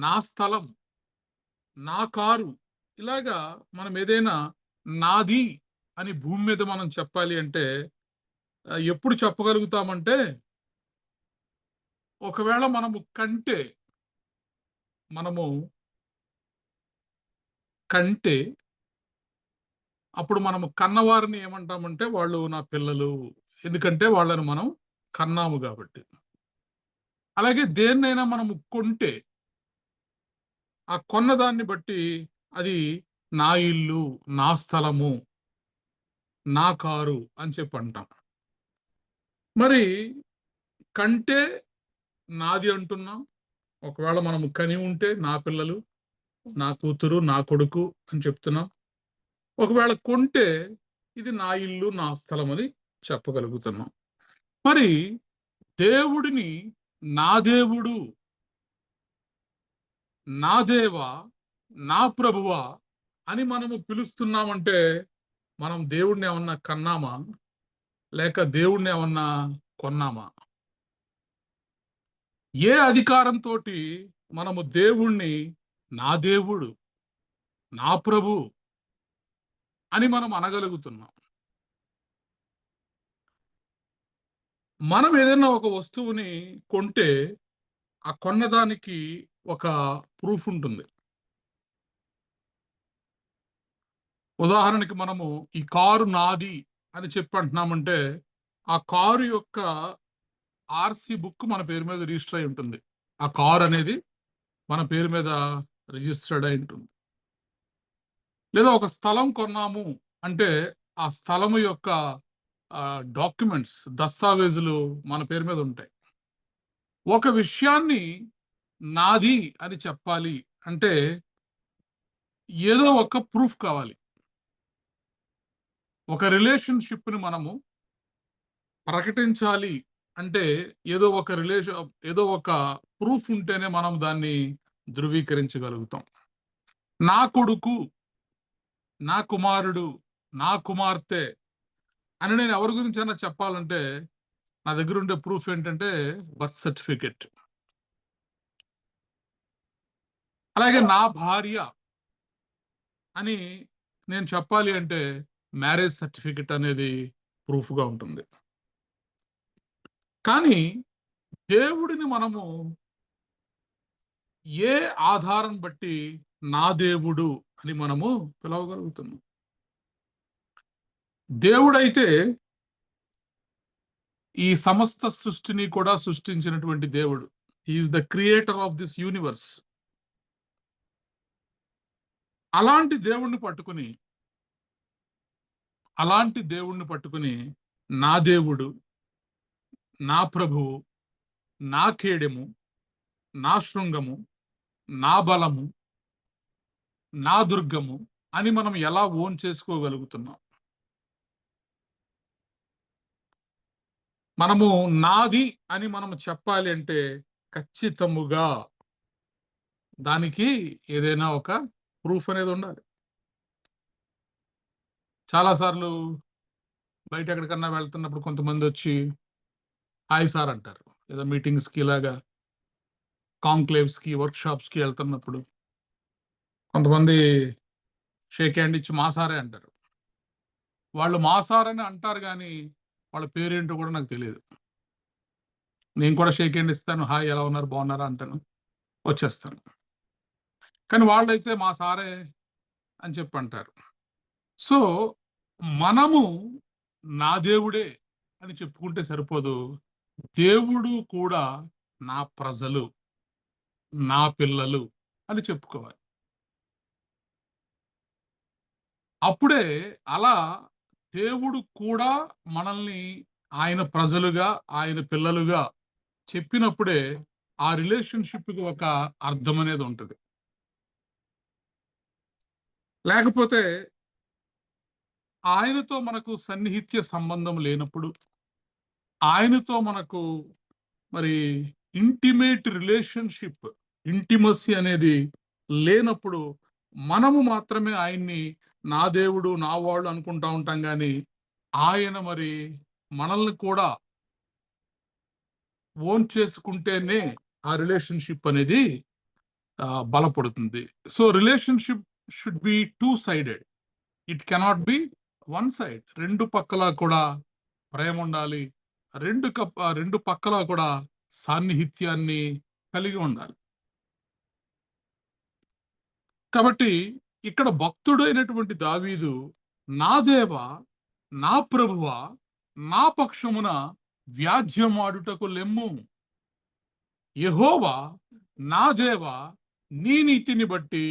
నా స్థలం, నా కారు, ఇలాగా మనం ఏదైనా నాది అని భూమి మీద మనం చెప్పాలి అంటే ఎప్పుడు చెప్పగలుగుతామంటే, ఒకవేళ మనము కంటే అప్పుడు మనము కన్నవారిని ఏమంటామంటే వాళ్ళు నా పిల్లలు, ఎందుకంటే వాళ్ళని మనం కన్నాము కాబట్టి. అలాగే దేన్నైనా మనము కొంటే ఆ కొన్నదాన్ని బట్టి అది నా ఇల్లు, నా స్థలము, నా కారు అని చెప్పి అంటాం. మరి కంటే నాది అంటున్నాం. ఒకవేళ మనము కని ఉంటే నా పిల్లలు, నా కూతురు, నా కొడుకు అని చెప్తున్నాం. ఒకవేళ కొంటే ఇది నా ఇల్లు, నా స్థలం అని చెప్పగలుగుతున్నాం. మరి దేవుడిని నా దేవుడు, నా దేవా, నా ప్రభువా అని మనము పిలుస్తున్నామంటే మనం దేవుడిని ఏమన్నా కన్నామా, లేక దేవుడిని ఏమన్నా కొన్నామా? ఏ అధికారంతో మనము దేవుణ్ణి నా దేవుడు, నా ప్రభు అని మనం అనగలుగుతున్నాం? మనం ఏదైనా ఒక వస్తువుని కొంటే ఆ కొన్నదానికి ఒక ప్రూఫ్ ఉంటుంది. ఉదాహరణకి మనము ఈ కారు నాది అని చెప్పి అంటున్నామంటే ఆ కారు యొక్క ఆర్సి బుక్ మన పేరు మీద రిజిస్టర్ అయి ఉంటుంది. ఆ కారు అనేది మన పేరు మీద రిజిస్టర్డ్ అయి ఉంటుంది. లేదా ఒక స్థలం కొన్నాము అంటే ఆ స్థలము యొక్క డాక్యుమెంట్స్, దస్తావేజులు మన పేరు మీద ఉంటాయి. ఒక విషయాన్ని నాది అని చెప్పాలి అంటే ఏదో ఒక ప్రూఫ్ కావాలి. ఒక రిలేషన్షిప్ని మనము ప్రకటించాలి అంటే ఏదో ఒక ప్రూఫ్ ఉంటేనే మనం దాన్ని ధృవీకరించగలుగుతాం. నా కొడుకు, నా కుమారుడు, నా కుమార్తె అని నేను ఎవరి గురించి అయినా చెప్పాలంటే నా దగ్గర ఉండే ప్రూఫ్ ఏంటంటే బర్త్ సర్టిఫికెట్. అలాగే నా భార్య అని నేను చెప్పాలి అంటే మ్యారేజ్ సర్టిఫికెట్ అనేది ప్రూఫ్గా ఉంటుంది. కానీ దేవుడిని మనము ఏ ఆధారం బట్టి నా దేవుడు అని మనము పిలవగలుగుతున్నాం? దేవుడైతే ఈ సమస్త సృష్టిని కూడా సృష్టించినటువంటి దేవుడు. He is the creator of this universe. అలాంటి దేవుణ్ణి పట్టుకుని నా దేవుడు, నా ప్రభువు, నా కేడెము, నా శృంగము, నా బలము, నా దుర్గము అని మనం ఎలా ఓన్ చేసుకోగలుగుతున్నాం? మనము నాది అని మనము చెప్పాలి అంటే ఖచ్చితముగా దానికి ఏదైనా ఒక ప్రూఫ్ అనేది ఉండాలి. చాలాసార్లు బయట ఎక్కడికన్నా వెళ్తున్నప్పుడు కొంతమంది వచ్చి హాయ్ సార్ అంటారు. ఏదో మీటింగ్స్కి ఇలాగా కాంక్లేవ్స్కి వర్క్షాప్స్కి వెళ్తున్నప్పుడు కొంతమంది షేక్ హ్యాండ్ ఇచ్చి మా సారే అంటారు. వాళ్ళు మా సార్ అని అంటారు కానీ వాళ్ళ పేరేంటో కూడా నాకు తెలియదు. నేను కూడా షేక్ హ్యాండ్ ఇస్తాను, హాయ్ ఎలా ఉన్నారు బాగున్నారా అంటాను, వచ్చేస్తాను. కానీ వాళ్ళైతే మా సారే అని చెప్పి అంటారు. సో మనము నా దేవుడే అని చెప్పుకుంటే సరిపోదు. దేవుడు కూడా నా ప్రజలు, నా పిల్లలు అని చెప్పుకోవాలి. అప్పుడే అలా దేవుడు కూడా మనల్ని ఆయన ప్రజలుగా, ఆయన పిల్లలుగా చెప్పినప్పుడే ఆ రిలేషన్షిప్కి ఒక అర్థం అనేది ఉంటుంది. లేకపోతే ఆయనతో మనకు సన్నిహిత్య సంబంధం లేనప్పుడు, ఆయనతో మనకు మరి ఇంటిమేట్ రిలేషన్షిప్, ఇంటిమసీ అనేది లేనప్పుడు మనము మాత్రమే ఆయన్ని నా దేవుడు, నా వాళ్ళు అనుకుంటా ఉంటాం కానీ ఆయన మరి మనల్ని కూడా ఓన్ చేసుకుంటేనే ఆ రిలేషన్షిప్ అనేది బలపడుతుంది. So relationship should be two sided, it cannot be one side. రెండు పక్కల కూడా ప్రేమ ఉండాలి, రెండు పక్కల కూడా సాన్నిహిత్యాన్ని కలిగి ఉండాలి. కాబట్టి ఇక్కడ భక్తుడైనటువంటి దావీదు నా దేవా, నా ప్రభువా, నా పక్షమున వ్యాజ్యమాడుటకు లెమ్ము. యెహోవా నా దేవా, నీ నీతిని బట్టి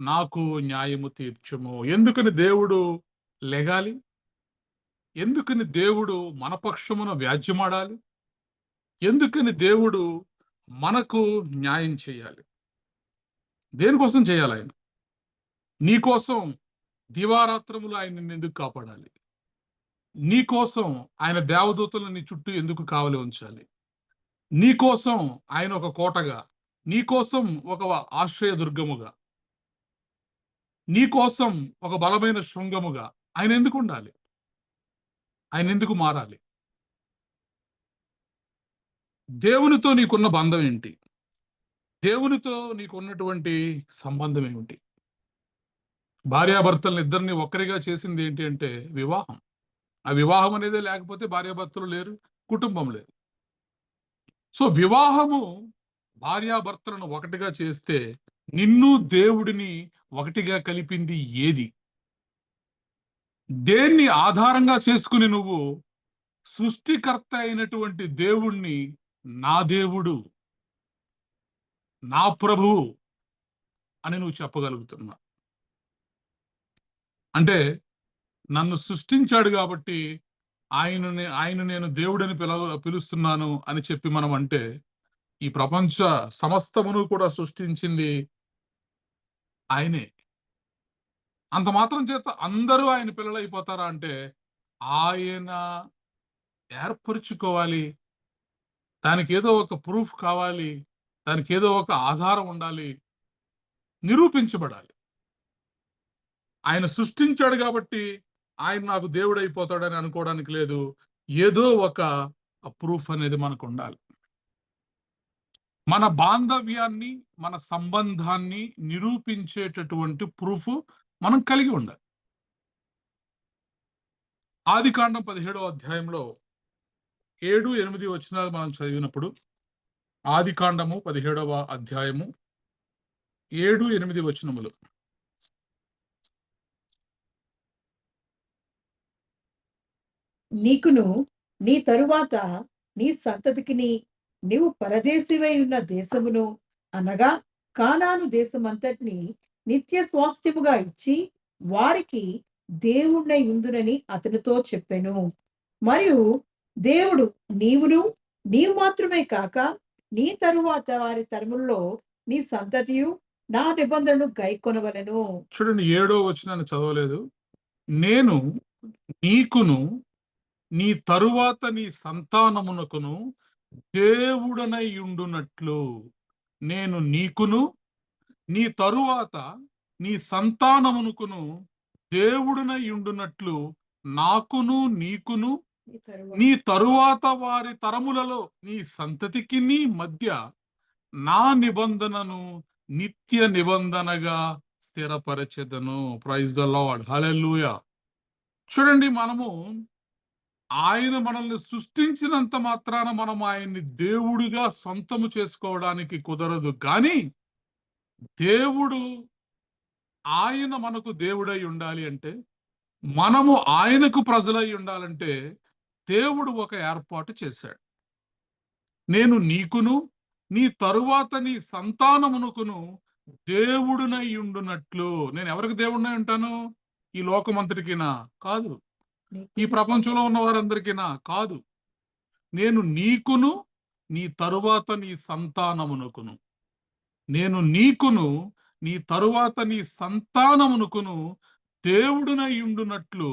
నాకు న్యాయము తీర్చుము. ఎందుకని దేవుడు లెగాలి? ఎందుకని దేవుడు మన పక్షమున వ్యాజ్యమాడాలి? ఎందుకని దేవుడు మనకు న్యాయం చేయాలి? దేనికోసం చేయాలి ఆయన? నీకోసం దివారాత్రములు ఆయన నిన్ను ఎందుకు కాపాడాలి? నీకోసం ఆయన దేవదూతలను నీ చుట్టూ ఎందుకు కావలి ఉంచాలి? నీకోసం ఆయన ఒక కోటగా, నీకోసం ఒక ఆశ్రయదుర్గముగా, నీకోసం ఒక బలమైన శృంగముగా ఆయన ఎందుకు ఉండాలి? ఆయన ఎందుకు మారాలి? దేవునితో నీకున్న బంధం ఏంటి? దేవునితో నీకున్నటువంటి సంబంధం ఏమిటి? భార్యాభర్తలను ఇద్దరిని ఒక్కరిగా చేసింది ఏంటి అంటే వివాహం. ఆ వివాహం అనేది లేకపోతే భార్యాభర్తలు లేరు, కుటుంబం లేదు. సో వివాహము భార్యాభర్తలను ఒకటిగా చేస్తే నిన్ను దేవుడిని ఒకటిగా కలిపింది ఏది? దేన్ని ఆధారంగా చేసుకుని నువ్వు సృష్టికర్త అయినటువంటి దేవుణ్ణి నా దేవుడు, నా ప్రభువు అని నువ్వు చెప్పగలుగుతున్నా? అంటే నన్ను సృష్టించాడు కాబట్టి ఆయన నేను దేవుడని పిలుస్తున్నాను అని చెప్పి మనం అంటే ఈ ప్రపంచ సమస్తమును కూడా సృష్టించింది ఆయనే. అంత మాత్రం చేత అందరూ ఆయన పిల్లలు అయిపోతారా అంటే ఆయన ఏర్పరుచుకోవాలి. దానికి ఏదో ఒక ప్రూఫ్ కావాలి, దానికి ఏదో ఒక ఆధారం ఉండాలి, నిరూపించబడాలి. ఆయన సృష్టించాడు కాబట్టి ఆయన నాకు దేవుడు అయిపోతాడని అనుకోవడానికి లేదు. ఏదో ఒక ప్రూఫ్ అనేది మనకు ఉండాలి. మన బాంధవ్యాన్ని, మన సంబంధాన్ని నిరూపించేటటువంటి ప్రూఫ్ మనం కలిగి ఉండాలి. ఆదికాండం 17వ అధ్యాయంలో 7-8 వచనాలు మనం చదివినప్పుడు, ఆదికాండము 17వ అధ్యాయము 7-8 వచనములు. నీకును నీ తరువాత నీ సంతతికిని నీవు పరదేశివై ఉన్న దేశమును అనగా కానాను దేశమంతటిని నిత్య స్వాస్థ్యముగా ఇచ్చి వారికి దేవుణ్ణై ఉందునని అతనితో చెప్పెను. మరియు దేవుడు నీవు మాత్రమే కాక నీ తరువాత వారి తరముల్లో నీ సంతతియు నా నిబంధనను గైకొనవలెను. చూడండి, 7వ వచనాన్ని చదవలేదు. నేను నీకును నీ తరువాత నీ సంతానమునకును దేవుడనై ఉండునట్లు నేను నీకును నీ తరువాత నీ సంతానమునకును దేవుడనై ఉండునట్లు నాకును నీకును నీ తరువాత వారి తరములలో నీ సంతతికి నీ మధ్య నా నిబంధనను నిత్య నిబంధనగా స్థిరపరచెదను. Praise the Lord. హల్లెలూయా. చూడండి, మనము ఆయన మనల్ని సృష్టించినంత మాత్రాన మనం ఆయన్ని దేవుడిగా సొంతము చేసుకోవడానికి కుదరదు. కానీ దేవుడు, ఆయన మనకు దేవుడై ఉండాలి అంటే, మనము ఆయనకు ప్రజలై ఉండాలంటే దేవుడు ఒక ఏర్పాటు చేశాడు. నేను నీకును నీ తరువాత నీ సంతానమునకును దేవుడునై ఉండునట్లు. నేను ఎవరికి దేవుడినై ఉంటాను? ఈ లోకమంతటికినా కాదు, ఈ ప్రపంచంలో ఉన్న వారందరికీనా కాదు. నేను నీకును నీ తరువాత నీ సంతానమునకును, నేను నీకును నీ తరువాత నీ సంతానమునకును దేవుడునై ఉండునట్లు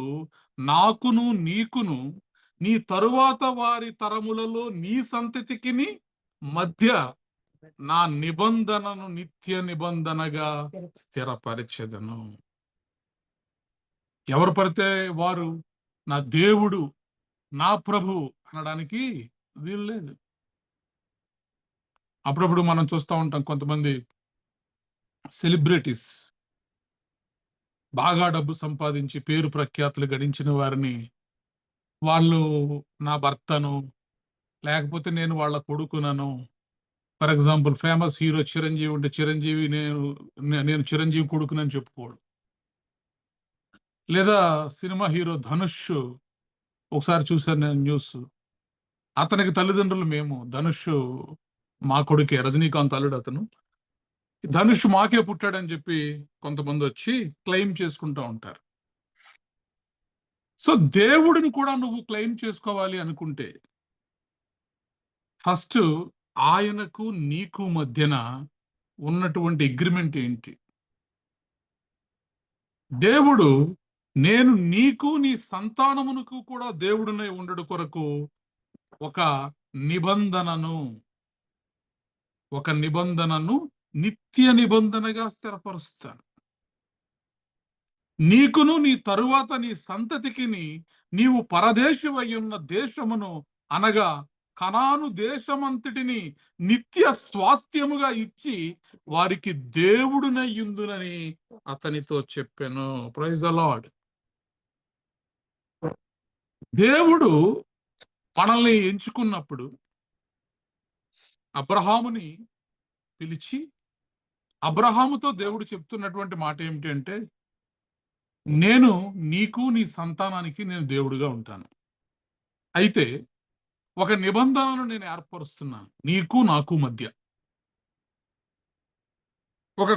నాకును నీకును నీ తరువాత వారి తరములలో నీ సంతతికి మధ్య నా నిబంధనను నిత్య నిబంధనగా స్థిరపరిచెదను. ఎవరు పడితే వారు నా దేవుడు, నా ప్రభు అనడానికి వీలు లేదు. అప్పుడప్పుడు మనం చూస్తూ ఉంటాం, కొంతమంది సెలబ్రిటీస్ బాగా డబ్బు సంపాదించి పేరు ప్రఖ్యాతులు గడించిన వారిని, వాళ్ళు నా భర్తను, లేకపోతే నేను వాళ్ళ కొడుకునను. For example, famous hero Chiranjeevi ఉంటే చిరంజీవి నేను చిరంజీవి కొడుకునని చెప్పుకోడు. లేదా సినిమా హీరో ధనుష్, ఒకసారి చూశాను నేను న్యూస్, అతనికి తల్లిదండ్రులు మేము, ధనుష్ మా కొడుకే, రజనీకాంత్ అల్లుడు అతను, ధనుష్ మాకే పుట్టాడని చెప్పి కొంతమంది వచ్చి క్లెయిమ్ చేసుకుంటూ ఉంటారు. సో దేవుడిని కూడా నువ్వు క్లెయిమ్ చేసుకోవాలి అనుకుంటే, ఫస్ట్ ఆయనకు నీకు మధ్యన ఉన్నటువంటి అగ్రిమెంట్ ఏంటి? దేవుడు, నేను నీకు నీ సంతానమునకు కూడా దేవుడినై ఉండడు కొరకు ఒక నిబంధనను నిత్య నిబంధనగా స్థిరపరుస్తాను. నీకును నీ తరువాత నీ సంతతికి నీవు పరదేశివై ఉన్న దేశమును, అనగా కనాను దేశమంతటిని నిత్య స్వాస్థ్యముగా ఇచ్చి వారికి దేవుడునై యుందునని అతనితో చెప్పాను. Praise the Lord. దేవుడు మనల్ని ఎంచుకున్నప్పుడు అబ్రహాముని పిలిచి, అబ్రహాముతో దేవుడు చెప్తున్నటువంటి మాట ఏమిటి అంటే, నేను నీకు నీ సంతానానికి నేను దేవుడిగా ఉంటాను. అయితే ఒక నిబంధనను నేను ఏర్పరుస్తున్నాను నీకు నాకు మధ్య. ఒక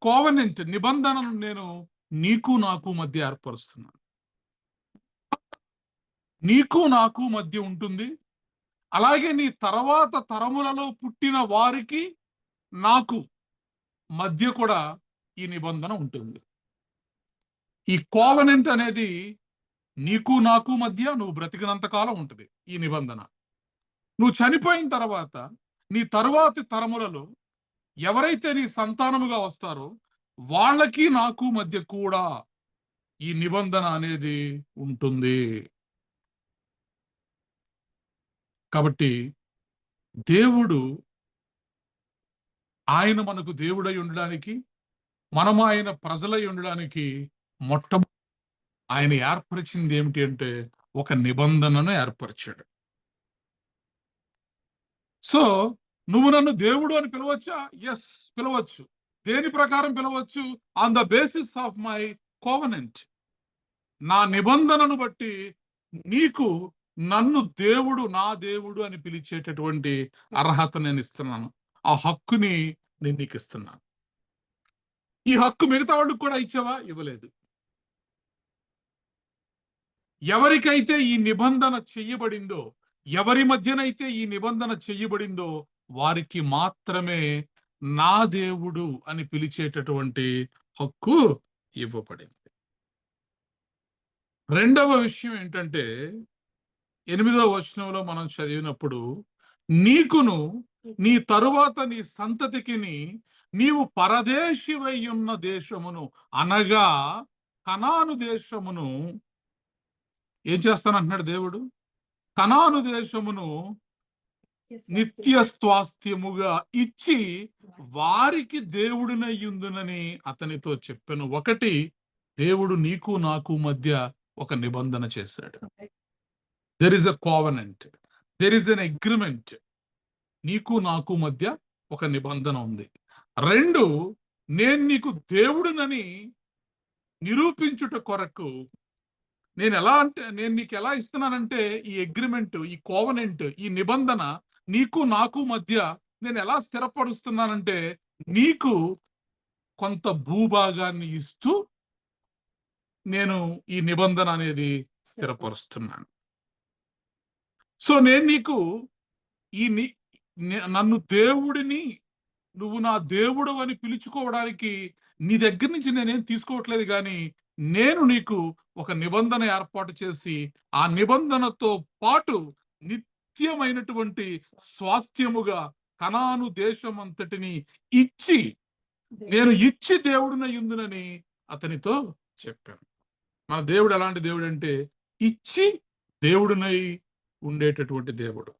కోవెనెంట్ నిబంధనను నేను నీకు నాకు మధ్య ఏర్పరుస్తున్నాను. నీకు నాకు మధ్య ఉంటుంది. అలాగే నీ తర్వాత తరములలో పుట్టిన వారికి నాకు మధ్య కూడా ఈ నిబంధన ఉంటుంది. ఈ కోవెనెంట్ అనేది నీకు నాకు మధ్య నువ్వు బ్రతికినంత కాలం ఉంటుంది ఈ నిబంధన. నువ్వు చనిపోయిన తర్వాత నీ తరువాతి తరములలో ఎవరైతే నీ సంతానముగా వస్తారో వాళ్ళకి నాకు మధ్య కూడా ఈ నిబంధన అనేది ఉంటుంది. కాబట్టి దేవుడు, ఆయన మనకు దేవుడై ఉండడానికి, మనము ఆయన ప్రజలై ఉండడానికి ఆయన ఏర్పరిచింది ఏమిటి అంటే ఒక నిబంధనను ఏర్పరిచాడు. సో నువ్వు నన్ను దేవుడు అని పిలవచ్చా? ఎస్, పిలవచ్చు. దేని ప్రకారం పిలవచ్చు? On the basis of my covenant. నా నిబంధనను బట్టి నీకు నన్ను దేవుడు, నా దేవుడు అని పిలిచేటటువంటి అర్హత నేను ఇస్తున్నాను. ఆ హక్కుని నేను నీకు ఇస్తున్నాను. ఈ హక్కు మిగతా వాళ్ళకి కూడా ఇచ్చావా? ఇవ్వలేదు. ఎవరికైతే ఈ నిబంధన చెయ్యబడిందో, ఎవరి మధ్యనైతే ఈ నిబంధన చెయ్యబడిందో వారికి మాత్రమే నా దేవుడు అని పిలిచేటటువంటి హక్కు ఇవ్వబడింది. రెండవ విషయం ఏంటంటే 8వ వచనంలో మనం చదివినప్పుడు, నీకును నీ తరువాత నీ సంతతికిని నీవు పరదేశివై ఉన్న దేశమును అనగా కనాను దేశమును ఏం చేస్తానంటున్నాడు దేవుడు? కనాను దేశమును నిత్య స్వాస్థ్యముగా ఇచ్చి వారికి దేవుడినయ్యుందునని అతనితో చెప్పెను. ఒకటి, దేవుడు నీకు నాకు మధ్య ఒక నిబంధన చేశాడు. There is a covenant, there is N agreement. నీకు నాకు మధ్య ఒక నిబంధన ఉంది. రెండు, నేను నీకు దేవుడినని నిరూపించుట కొరకు నేను నీకు ఎలా ఇస్తున్నానంటే, ఈ అగ్రిమెంట్, ఈ కోవెనెంట్, ఈ నిబంధన నీకు నాకు మధ్య నేను ఎలా స్థిరపరుస్తున్నానంటే, నీకు కొంత భూభాగాన్ని ఇస్తూ నేను ఈ నిబంధన అనేది స్థిరపరుస్తున్నాను. సో నేను నీకు నన్ను దేవుడిని, నువ్వు నా దేవుడు అని పిలుచుకోవడానికి నీ దగ్గర నుంచి నేనేం తీసుకోవట్లేదు, కానీ నేను నీకు ఒక నిబంధన ఏర్పాటు చేసి ఆ నిబంధనతో పాటు నిత్యమైనటువంటి స్వాస్థ్యముగా కనాను దేశం అంతటిని ఇచ్చి, నేను ఇచ్చి దేవుడినయ్యుందునని అతనితో చెప్పాను. మన దేవుడు ఎలాంటి దేవుడు అంటే, ఇచ్చి దేవుడినై ఉండేటటువంటి దేవుడు.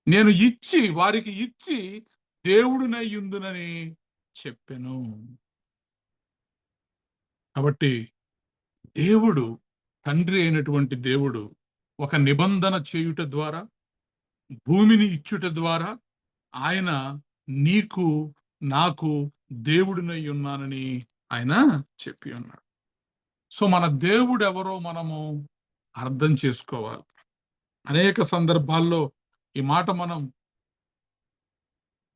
నేను ఇచ్చి, వారికి ఇచ్చి దేవుడినయ్యుందునని చెప్పాను. కాబట్టి దేవుడు, తండ్రి అయినటువంటి దేవుడు ఒక నిబంధన చేయుట ద్వారా, భూమిని ఇచ్చుట ద్వారా ఆయన నీకు నాకు దేవుడినై ఉన్నానని ఆయన చెప్పి ఉన్నాడు. సో మన దేవుడు ఎవరో మనము అర్థం చేసుకోవాలి. అనేక సందర్భాల్లో ఈ మాట మనం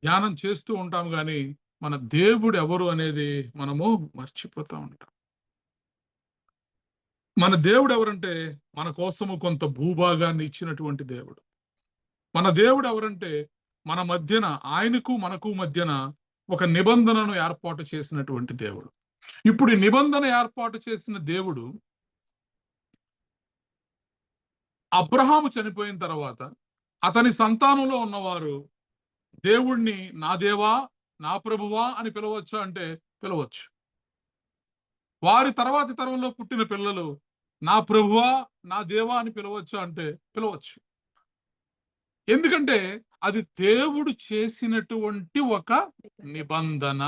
ధ్యానం చేస్తూ ఉంటాం, కానీ మన దేవుడు ఎవరు అనేది మనము మర్చిపోతూ ఉంటాం. మన దేవుడు ఎవరంటే, మన కోసము కొంత భూభాగాన్ని ఇచ్చినటువంటి దేవుడు. మన దేవుడు ఎవరంటే, మన మధ్యన, ఆయనకు మనకు మధ్యన ఒక నిబంధనను ఏర్పాటు చేసినటువంటి దేవుడు. ఇప్పుడు ఈ నిబంధన ఏర్పాటు చేసిన దేవుడు అబ్రహాము చనిపోయిన తర్వాత అతని సంతానంలో ఉన్నవారు దేవుణ్ణి నా దేవా, నా ప్రభువా అని పిలవచ్చు అంటే పిలవచ్చు. వారి తర్వాతి తరంలో పుట్టిన పిల్లలు నా ప్రభువా, నా దేవా అని పిలవచ్చు అంటే పిలవచ్చు. ఎందుకంటే అది దేవుడు చేసినటువంటి ఒక నిబంధన,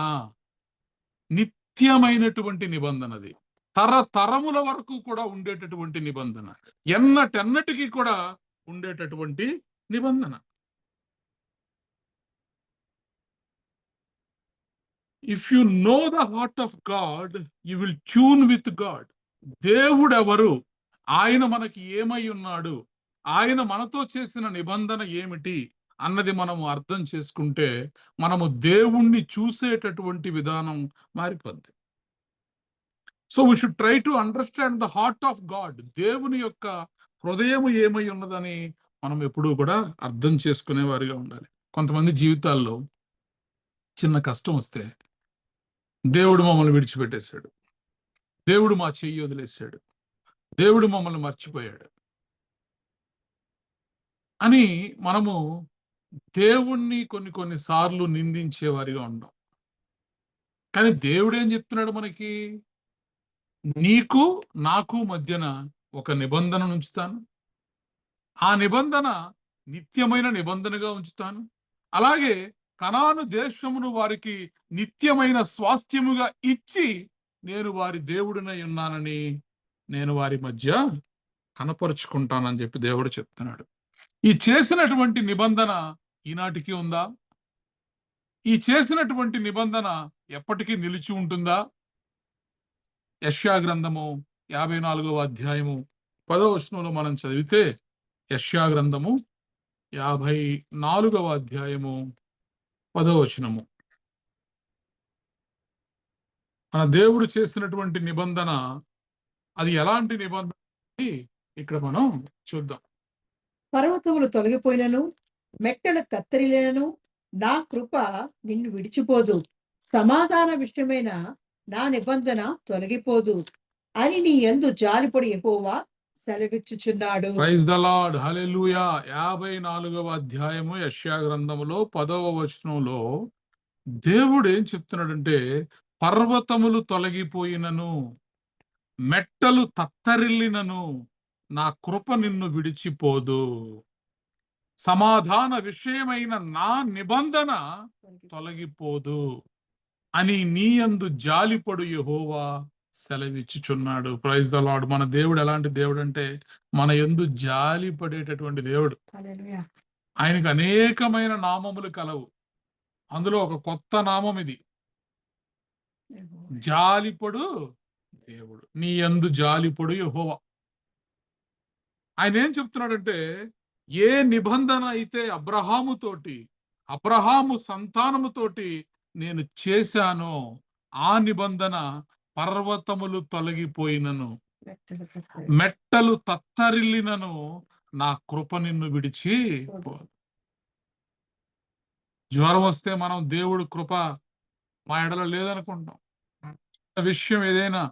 నిత్యమైనటువంటి నిబంధన. అది తరతరముల వరకు కూడా ఉండేటటువంటి నిబంధన, ఎన్నటెన్నటికీ కూడా ఉండేటటువంటి నిబంధన. If you know the heart of God, you will tune with God. దేవుడు ఎవరు, ఆయన మనకి ఏమై ఉన్నాడు, ఆయన మనతో చేసిన నిబంధన ఏమిటి అన్నది మనము అర్థం చేసుకుంటే మనము దేవుణ్ణి చూసేటటువంటి విధానం మారిపోద్ది. So we should try to understand the heart of God. దేవుని యొక్క హృదయము ఏమై ఉన్నదని మనం ఎప్పుడూ కూడా అర్థం చేసుకునేవారిగా ఉండాలి. కొంతమంది జీవితాల్లో చిన్న కష్టం వస్తే దేవుడు మమ్మల్ని విడిచిపెట్టేశాడు, దేవుడు మా చెయ్యి వదిలేశాడు, దేవుడు మమ్మల్ని మర్చిపోయాడు అని మనము దేవుణ్ణి కొన్నిసార్లు నిందించేవారిగా ఉంటాం. కానీ దేవుడు ఏం చెప్తున్నాడు మనకి? నీకు నాకు మధ్యన ఒక నిబంధన ఉంచుతాను, ఆ నిబంధన నిత్యమైన నిబంధనగా ఉంచుతాను. అలాగే కనాను దేశమును వారికి నిత్యమైన స్వాస్థ్యముగా ఇచ్చి నేను వారి దేవుడినై ఉన్నానని నేను వారి మధ్య కనపరుచుకుంటానని చెప్పి దేవుడు చెప్తున్నాడు. ఈ చేసినటువంటి నిబంధన ఈనాటికి ఉందా? ఈ చేసినటువంటి నిబంధన ఎప్పటికీ నిలిచి ఉంటుందా? యెషయా గ్రంథము 54వ అధ్యాయము 10వ వచనంలో మనం చదివితే, యెషయా గ్రంథము 54వ అధ్యాయము 10వ వచనము, మన దేవుడు చేసినటువంటి నిబంధన అది ఎలాంటి నిబంధన ఇక్కడ మనం చూద్దాం. పర్వతములు తొలగిపోయినను, మెట్టలు కత్తరిలేనను, నా కృప నిన్ను విడిచిపోదు. సమాధాన విషయమైన నా నిబంధన తొలగిపోదు. అని నీ యందు జాలిపడి యెహోవా సెలవిచ్చుచున్నాడు. ప్రైజ్ ద లార్డ్, హల్లెలూయా. 54వ అధ్యాయము యెషయా గ్రంథములో 10వ వచనంలో దేవుడు ఏం చెప్తున్నాడంటే, పర్వతములు తొలగిపోయినను, మెట్టలు తత్తరిల్లినను, నా కృప నిన్ను విడిచిపోదు. సమాధాన విషయమైన నా నిబంధన తొలగిపోదు అని నీ యందు జాలిపడు యెహోవా సెలవిచ్చుచున్నాడు. Praise the Lord. మన దేవుడు ఎలాంటి దేవుడు అంటే, మన యందు జాలి పడేటటువంటి దేవుడు. హల్లెలూయా. ఆయనకు అనేకమైన నామములు కలవు. అందులో ఒక కొత్త నామం ఇది, జాలిపడు దేవుడు. నీ యందు జాలిపడు యెహోవా. ఆయన ఏం చెప్తున్నాడంటే, ఏ నిబంధన అయితే అబ్రహాము సంతానముతోటి నేను చేశానో ఆ నిబంధన పర్వతములు తొలగిపోయినను, మెట్టలు తత్తరిల్లినను, నా కృప నిన్ను విడిచి జ్వరం వస్తే మనం దేవుడు కృప మా ఎడల లేదనుకుంటాం. విషయం ఏదైనా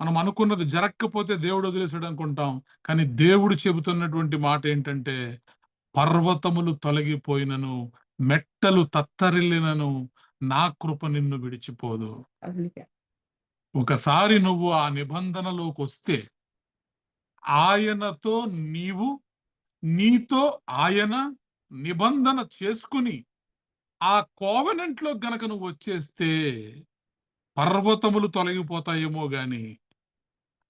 మనం అనుకున్నది జరగకపోతే దేవుడు వదిలేసాడు అనుకుంటాం. కానీ దేవుడు చెబుతున్నటువంటి మాట ఏంటంటే, పర్వతములు తొలగిపోయినను, మెట్టలు తత్తరిల్లినను, నా కృప నిన్ను విడిచిపోదు. ఒకసారి నువ్వు ఆ నిబంధనలోకి వస్తే, ఆయనతో నీతో ఆయన నిబంధన చేసుకుని ఆ కోవెనెంట్ లో గనక నువ్వు వచ్చేస్తే, పర్వతములు తొలగిపోతాయేమో గాని,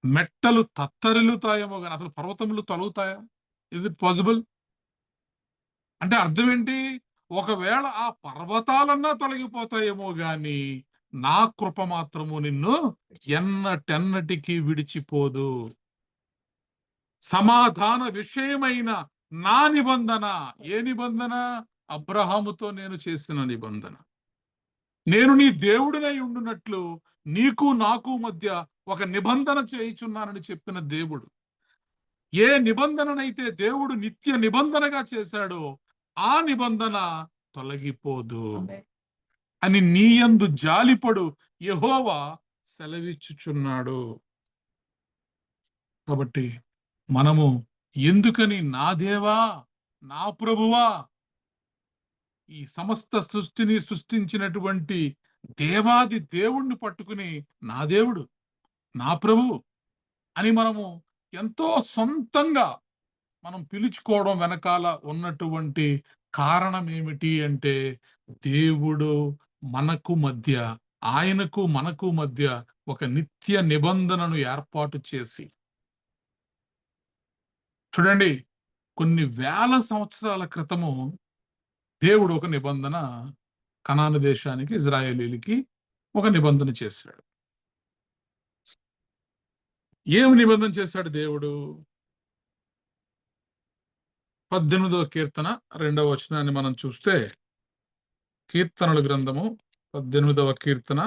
మెట్టలు తత్తరిల్లుతాయేమో గాని, అసలు పర్వతములు తొలగుతాయా? Is it possible? అంటే అర్థం ఏంటి? ఒకవేళ ఆ పర్వతాలన్నా తొలగిపోతాయేమో గాని, నా కృప మాత్రము నిన్ను ఎన్నటెన్నటికీ విడిచిపోదు. సమాధాన విషయమైన నా నిబంధన. ఏ నిబంధన? అబ్రహాముతో నేను చేసిన నిబంధన. నేను నీ దేవుడినై ఉండునట్లు నీకు నాకు మధ్య ఒక నిబంధన చేయుచున్నానని చెప్పిన దేవుడు. ఏ నిబంధననైతే దేవుడు నిత్య నిబంధనగా చేశాడో ఆ నిబంధన తొలగిపోదు అని నీ యందు జాలిపడు యెహోవా సెలవిచ్చుచున్నాడు. కాబట్టి మనము ఎందుకని నా దేవా, నా ప్రభువా, ఈ సమస్త సృష్టిని సృష్టించినటువంటి దేవాది దేవుణ్ణి పట్టుకుని నా దేవుడు, నా ప్రభువు అని మనము ఎంతో సొంతంగా మనం పిలుచుకోవడం వెనకాల ఉన్నటువంటి కారణం ఏమిటి అంటే, దేవుడు ఆయనకు మనకు మధ్య ఒక నిత్య నిబంధనను ఏర్పాటు చేసి, చూడండి, కొన్ని వేల సంవత్సరాల క్రితము దేవుడు ఒక నిబంధన కనాను దేశానికి, ఇజ్రాయేలీలకి ఒక నిబంధన చేశాడు. ఏమి నిబంధన చేశాడు దేవుడు? 18వ కీర్తన 2వ వచనాన్ని మనం చూస్తే, కీర్తనల గ్రంథము 18వ కీర్తన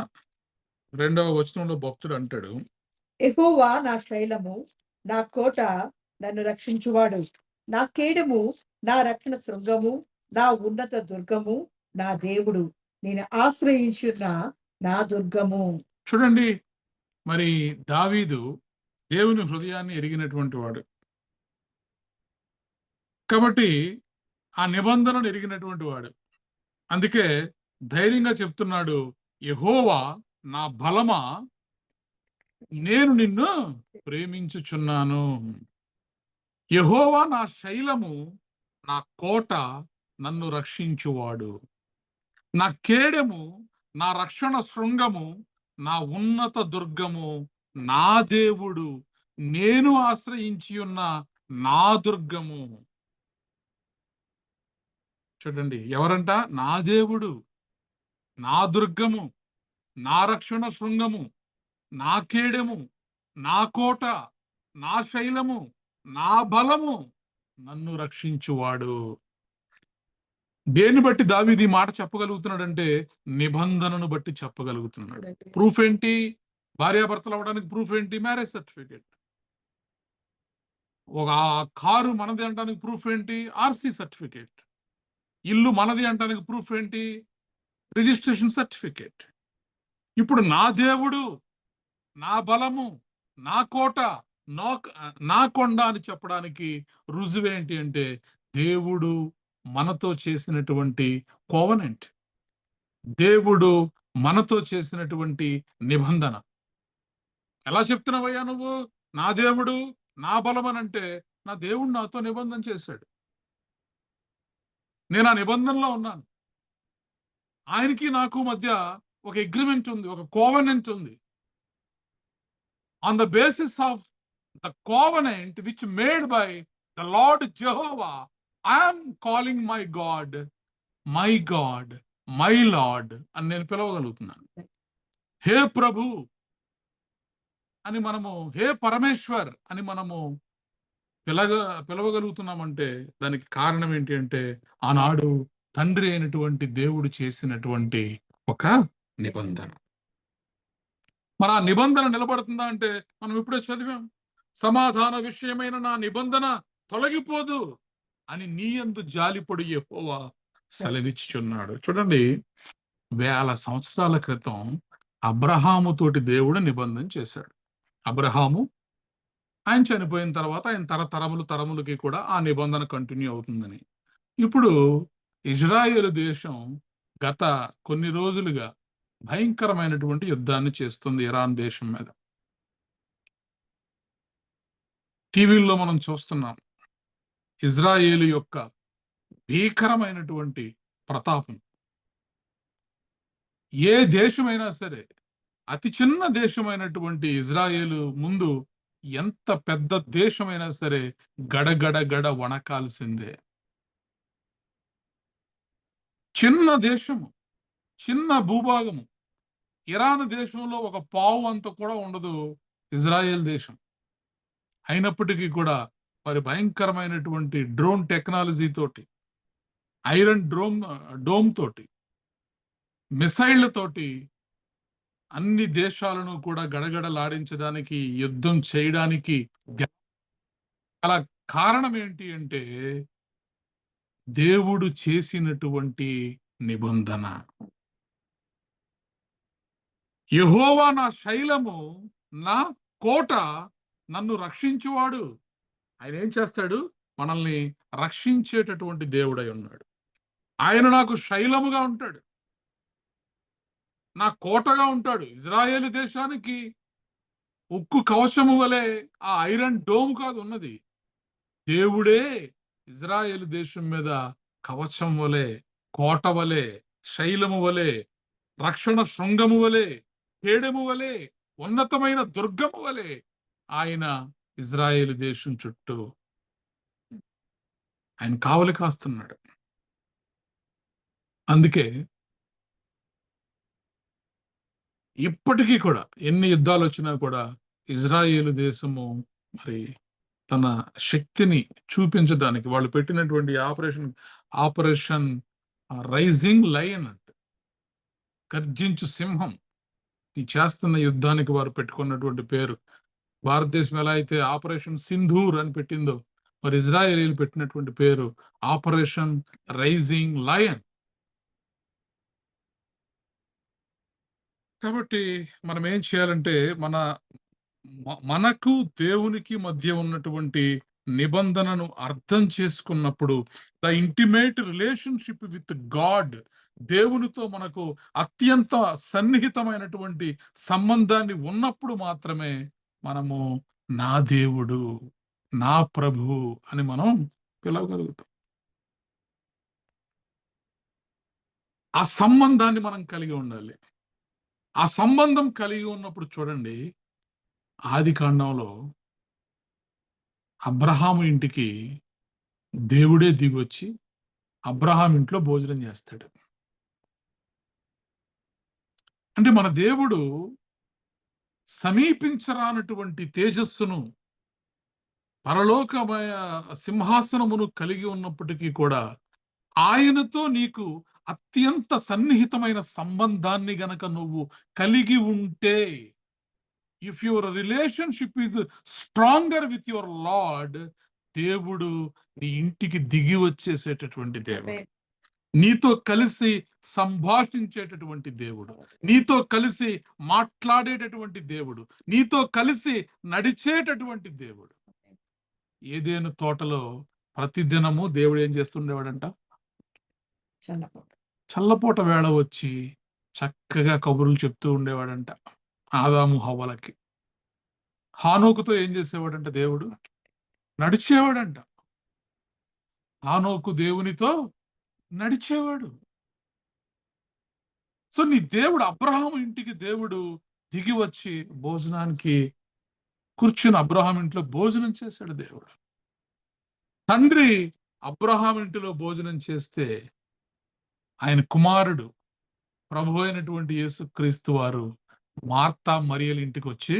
2వ వచనంలో భక్తుడు అంటాడు, యెహోవా నా శైలము, నా కోట, నన్ను రక్షించువాడు, నా కేడము, నా రక్షణ శృంగము, నా ఉన్నత దుర్గము, నా దేవుడు, నేను ఆశ్రయించున్న నా దుర్గము. చూడండి, మరి దావీదు దేవుని హృదయాన్ని ఎరిగినటువంటి వాడు కాబట్టి ఆ నిబంధనను ఎరిగినటువంటి వాడు. అందుకే ధైర్యంగా చెప్తున్నాడు, యెహోవా నా బలమా, నేను నిన్ను ప్రేమించుచున్నాను. యెహోవా నా శైలము, నా కోట, నన్ను రక్షించువాడు, నా కేడెము, నా రక్షణ శృంగము, నా ఉన్నత దుర్గము, నా దేవుడు, నేను ఆశ్రయించి ఉన్న నా దుర్గము. చూడండి, ఎవరంట? నా దేవుడు, నా దుర్గము, నా రక్షణ శృంగము, నా కేడెము, నా కోట, నా శైలము, నా బలము, నన్ను రక్షించువాడు. దేన్ని బట్టి దావీదు ఈ మాట చెప్పగలుగుతున్నాడంటే, నిబంధనను బట్టి చెప్పగలుగుతున్నాడు. ప్రూఫ్ ఏంటి? భార్యాభర్తలు అవడానికి ప్రూఫ్ ఏంటి? Marriage certificate. ఒక కారు మనది అనడానికి ప్రూఫ్ ఏంటి? RC certificate. ఇల్లు మనది అంటానికి ప్రూఫ్ ఏంటి? Registration certificate. ఇప్పుడు నా దేవుడు, నా బలము, నా కోట, నా కొండ అని చెప్పడానికి రుజువేంటి అంటే దేవుడు మనతో చేసినటువంటి కోవనెంట్, దేవుడు మనతో చేసినటువంటి నిబంధన. ఎలా చెప్తున్నావయ్యా నువ్వు నా దేవుడు నా బలం అని అంటే, నా దేవుడు నాతో నిబంధన చేశాడు, నేను ఆ నిబంధనలో ఉన్నాను. ఆయనకి నాకు మధ్య ఒక అగ్రిమెంట్ ఉంది, ఒక కోవనెంట్ ఉంది. On the basis of the covenant which made by the Lord Jehovah, I am calling my God, my Lord అని నేను పిలవగలుగుతున్నాను. హే ప్రభు అని మనము, హే పరమేశ్వర్ అని మనము పిలవగలుగుతున్నామంటే దానికి కారణం ఏంటి అంటే, ఆనాడు తండ్రి అయినటువంటి దేవుడు చేసినటువంటి ఒక నిబంధన. మరి ఆ నిబంధన నిలబడుతుందా అంటే, మనం ఇప్పుడే చదివాం, సమాధాన విషయమైన నా నిబంధన తొలగిపోదు అని నీ యందు జాలిపడు యెహోవా సెలవిచ్చుచున్నాడు. చూడండి, 1000 సంవత్సరాల క్రితం అబ్రహాము తోటి దేవుడు నిబంధన చేశాడు. అబ్రహాము ఆయన చనిపోయిన తర్వాత ఆయన తరములకి కూడా ఆ నిబంధన కంటిన్యూ అవుతుందని. ఇప్పుడు ఇజ్రాయేలు దేశం గత కొన్ని రోజులుగా భయంకరమైనటువంటి యుద్ధాన్ని చేస్తుంది ఇరాన్ దేశం మీద. టీవీల్లో మనం చూస్తున్నాం ఇజ్రాయేలు యొక్క భీకరమైనటువంటి ప్రతాపం. ఏ దేశమైనా సరే, అతి చిన్న దేశమైనటువంటి ఇజ్రాయేలు ముందు ఎంత పెద్ద దేశమైనా సరే గడ వణకాల్సిందే. చిన్న దేశము, చిన్న భూభాగము. ఇరాన్ దేశంలో ఒక పావు అంత కూడా ఉండదు ఇజ్రాయెల్ దేశం. అయినప్పటికీ కూడా మరి భయంకరమైనటువంటి డ్రోన్ టెక్నాలజీ తోటి, ఐరన్ డోమ్ తోటి, మిసైళ్లతోటి అన్ని దేశాలను కూడా గడగడలాడించడానికి, యుద్ధం చేయడానికి గల కారణం ఏంటి అంటే దేవుడు చేసినటువంటి నిబంధన. యెహోవా నా శైలము, నా కోట, నన్ను రక్షించువాడు. ఆయన ఏం చేస్తాడు? మనల్ని రక్షించేటటువంటి దేవుడై ఉన్నాడు. ఆయన నాకు శైలముగా ఉంటాడు, నా కోటగా ఉంటాడు. ఇజ్రాయేలు దేశానికి ఉక్కు కవచము వలె ఆ ఐరన్ డోమ్ కాదు ఉన్నది, దేవుడే ఇజ్రాయేలు దేశం మీద కవచం వలె, కోట వలె, శైలము వలె, రక్షణ శృంగము వలె, కేడెము వలె, ఉన్నతమైన దుర్గము వలె ఆయన ఇజ్రాయేలు దేశం చుట్టూ ఆయన కావలి కాస్తున్నాడు. అందుకే ఇప్పటికీ కూడా ఎన్ని యుద్ధాలు వచ్చినా కూడా ఇజ్రాయేలు దేశము మరి తన శక్తిని చూపించడానికి వాళ్ళు పెట్టినటువంటి ఆపరేషన్ రైజింగ్ లయన్ అంటే, గర్జించు సింహం. ఈ చేస్తున్న యుద్ధానికి వారు పెట్టుకున్నటువంటి పేరు. భారతదేశం ఎలా అయితే ఆపరేషన్ సింధూర్ అని పెట్టిందో, మరి ఇజ్రాయేలీలు పెట్టినటువంటి పేరు ఆపరేషన్ రైజింగ్ లయన్. కాబట్టి మనం ఏం చేయాలంటే, మనకు దేవునికి మధ్య ఉన్నటువంటి నిబంధనను అర్థం చేసుకున్నప్పుడు, the intimate relationship with God, దేవునితో మనకు అత్యంత సన్నిహితమైనటువంటి సంబంధాన్ని ఉన్నప్పుడు మాత్రమే మనము నా దేవుడు, నా ప్రభు అని మనం పిలవగలుగుతాం. ఆ సంబంధాన్ని మనం కలిగి ఉండాలి. ఆ సంబంధం కలిగి ఉన్నప్పుడు చూడండి, ఆది కాండంలో అబ్రహాము ఇంటికి దేవుడే దిగొచ్చి అబ్రహాం ఇంట్లో భోజనం చేస్తాడు. అంటే మన దేవుడు సమీపించరానటువంటి తేజస్సును, పరలోకమయ సింహాసనమును కలిగి ఉన్నప్పటికీ కూడా ఆయనతో నీకు అత్యంత సన్నిహితమైన సంబంధాన్ని గనక నువ్వు కలిగి ఉంటే, if your relationship is stronger with your lord, దేవుడు నీ ఇంటికి దిగి వచ్చేసేటటువంటి దేవుడు. నీతో కలిసి సంభాషించేటటువంటి దేవుడు, నీతో కలిసి మాట్లాడేటటువంటి దేవుడు, నీతో కలిసి నడిచేటటువంటి దేవుడు. ఏదేను తోటలో ప్రతిదినము దేవుడు ఏం చేస్తుండేవాడంట? చల్లపూట వేళ వచ్చి చక్కగా కబుర్లు చెప్తూ ఉండేవాడంట ఆదాము హవ్వలకి. హానోకుతో ఏం చేసేవాడంట? దేవుడు నడిచేవాడంట. హానోకు దేవునితో నడిచేవాడు. సో నీ దేవుడు, అబ్రహాము ఇంటికి దేవుడు దిగి వచ్చి భోజనానికి కూర్చుని అబ్రహాం ఇంట్లో భోజనం చేశాడు దేవుడు. తండ్రి అబ్రహాం ఇంటిలో భోజనం చేస్తే ఆయన కుమారుడు ప్రభు అయినటువంటి యేసుక్రీస్తు వారు మార్తా మరియల ఇంటికి వచ్చి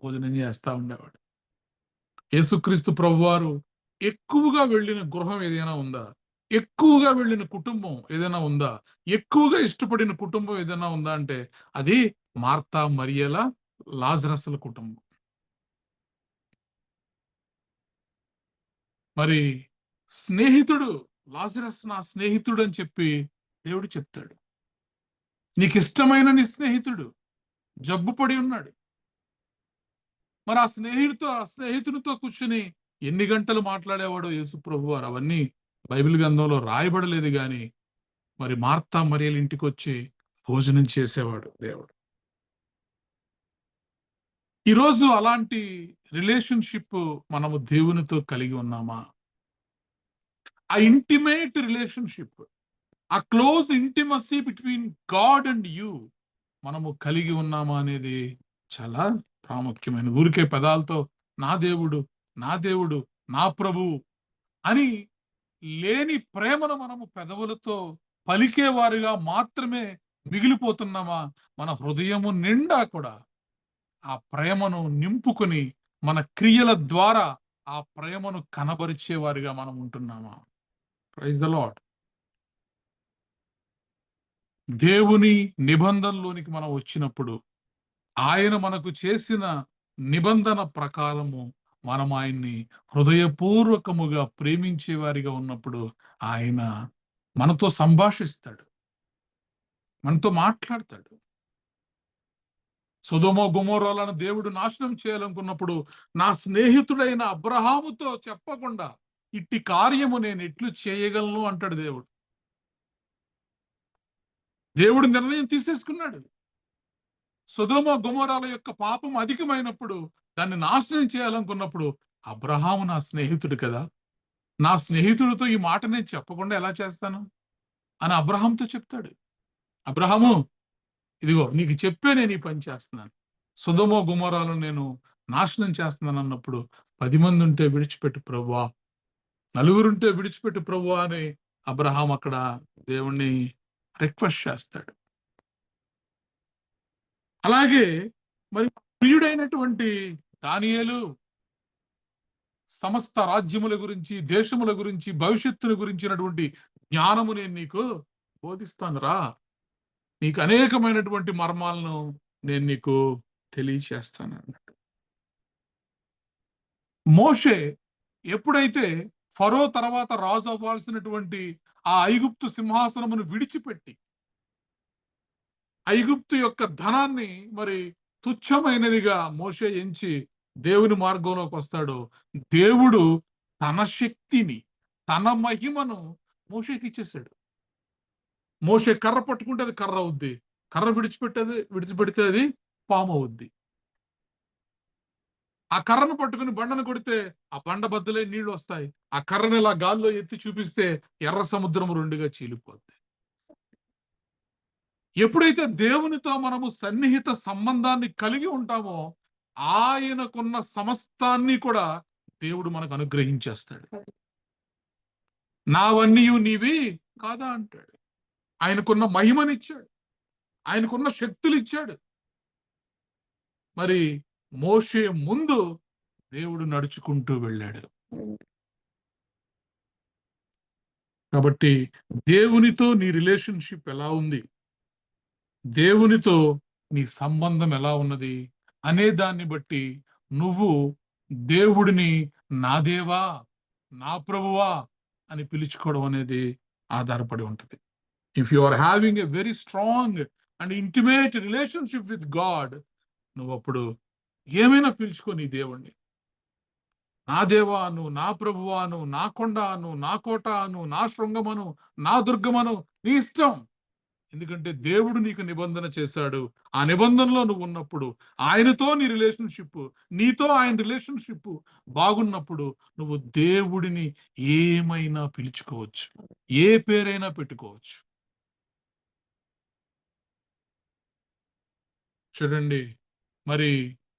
భోజనం చేస్తా ఉండేవాడు. యేసుక్రీస్తు ప్రభువారు ఎక్కువగా వెళ్ళిన గృహం ఏదైనా ఉందా? ఎక్కువగా వెళ్ళిన కుటుంబం ఏదైనా ఉందా? ఎక్కువగా ఇష్టపడిన కుటుంబం ఏదైనా ఉందా అంటే అది మార్తా మరియల లాజరస్ల కుటుంబం. మరి స్నేహితుడు లాజరస్ నా స్నేహితుడు అని చెప్పి దేవుడు చెప్తాడు. నీకు ఇష్టమైన నీ స్నేహితుడు జబ్బు పడి ఉన్నాడు. మరి ఆ స్నేహితునితో కూర్చుని ఎన్ని గంటలు మాట్లాడేవాడో యేసు ప్రభు వారు అవన్నీ బైబిల్ గ్రంథంలో రాయబడలేదు, కానీ మరి మార్తా మరియల ఇంటికి వచ్చి భోజనం చేసేవాడు దేవుడు. ఈరోజు అలాంటి రిలేషన్షిప్ మనము దేవునితో కలిగి ఉన్నామా? ఆ ఇంటిమేట్ రిలేషన్షిప్, ఆ close intimacy between God and you మనము కలిగి ఉన్నామా అనేది చాలా ప్రాముఖ్యమైన. ఊరికే పదాలతో నా దేవుడు, నా దేవుడు, నా ప్రభువు అని లేని ప్రేమను మనము పెదవులతో పలికేవారిగా మాత్రమే మిగిలిపోతున్నామా? మన హృదయము నిండా కూడా ఆ ప్రేమను నింపుకొని మన క్రియల ద్వారా ఆ ప్రేమను కనబరిచేవారిగా మనం ఉంటున్నామా? Praise the lord. దేవుని నిబంధనలోనికి మనం వచ్చినప్పుడు ఆయన మనకు చేసిన నిబంధన ప్రకారము మనం ఆయన్ని హృదయపూర్వకముగా ప్రేమించే వారిగా ఉన్నప్పుడు ఆయన మనతో సంభాషిస్తాడు, మనతో మాట్లాడతాడు. సొదొమ గొమొర్రాలను దేవుడు నాశనం చేయాలనుకున్నప్పుడు నా స్నేహితుడైన అబ్రహాముతో చెప్పకుండా ఇట్టి కార్యము నేను ఎట్లు చేయగలను అంటాడు దేవుడు. దేవుడు నిర్ణయం తీసేసుకున్నాడు. సొదొమ గొమొర్రాల యొక్క పాపం అధికమైనప్పుడు దాన్ని నాశనం చేయాలనుకున్నప్పుడు అబ్రహాము నా స్నేహితుడు కదా, నా స్నేహితుడితో ఈ మాట నేను చెప్పకుండా ఎలా చేస్తాను అని అబ్రహాంతో చెప్తాడు. అబ్రహాము, ఇదిగో నీకు చెప్పే నేను ఈ పని చేస్తున్నాను, సొదొమ గొమొర్రాలను నేను నాశనం చేస్తున్నాను అన్నప్పుడు 10 మంది ఉంటే విడిచిపెట్టు ప్రభువా, 4 ఉంటే విడిచిపెట్టు ప్రభువా అని అబ్రహాం అక్కడ దేవుణ్ణి రిక్వెస్ట్ చేస్తాడు. అలాగే మరి ప్రియుడైనటువంటి దానియేలు సమస్త రాజ్యముల గురించి, దేశముల గురించి, భవిష్యత్తుల గురించినటువంటి జ్ఞానము నేను నీకు బోధిస్తాను రా, నీకు అనేకమైనటువంటి మర్మాలను నేను నీకు తెలియచేస్తాను అన్నాడు. మోషే ఎప్పుడైతే ఫరో తర్వాత రాజు అవ్వాల్సినటువంటి ఆ ఐగుప్తు సింహాసనమును విడిచిపెట్టి ఐగుప్తు యొక్క ధనాన్ని మరి తుచ్చమైనదిగా మోషే ఎంచి దేవుని మార్గంలోకి వస్తాడో, దేవుడు తన శక్తిని, తన మహిమను మోషేకి ఇచ్చేసాడు. మోషే కర్ర పట్టుకుంటే అది కర్ర అవుద్ది, కర్ర విడిచిపెడితే అది పాము అవుద్ది. ఆ కర్రను పట్టుకుని బండను కొడితే ఆ బండ బద్దలే నీళ్లు వస్తాయి. ఆ కర్రను ఇలా గాల్లో ఎత్తి చూపిస్తే ఎర్ర సముద్రం 2గా చీలిపోద్ది. ఎప్పుడైతే దేవునితో మనము సన్నిహిత సంబంధాన్ని కలిగి ఉంటామో ఆయనకున్న సమస్తాన్ని కూడా దేవుడు మనకు అనుగ్రహించేస్తాడు. నావన్నీ నీవి కాదా అంటాడు. ఆయనకున్న మహిమనిచ్చాడు, ఆయనకున్న శక్తులు ఇచ్చాడు. మరి మోషే ముందు దేవుడు నడుచుకుంటూ వెళ్ళాడు. కాబట్టి దేవునితో నీ రిలేషన్షిప్ ఎలా ఉంది, దేవునితో నీ సంబంధం ఎలా ఉన్నది అనే దాన్ని బట్టి నువ్వు దేవుడిని నా దేవా, నా ప్రభువా అని పిలుచుకోవడం అనేది ఆధారపడి ఉంటుంది. If you are having a very strong and intimate relationship with God, నువ్వు అప్పుడు ఏమైనా పిలుచుకో నీ దేవుణ్ణి. నా దేవా అను, నా ప్రభువా అను, నా కొండ అను, నా కోట అను, నా శృంగమను, నా దుర్గమను, నీ ఇష్టం. ఎందుకంటే దేవుడు నీకు నిబంధన చేశాడు. ఆ నిబంధనలో నువ్వు ఉన్నప్పుడు, ఆయనతో నీ రిలేషన్షిప్, నీతో ఆయన రిలేషన్షిప్ బాగున్నప్పుడు నువ్వు దేవుడిని ఏమైనా పిలుచుకోవచ్చు, ఏ పేరైనా పెట్టుకోవచ్చు. చూడండి, మరి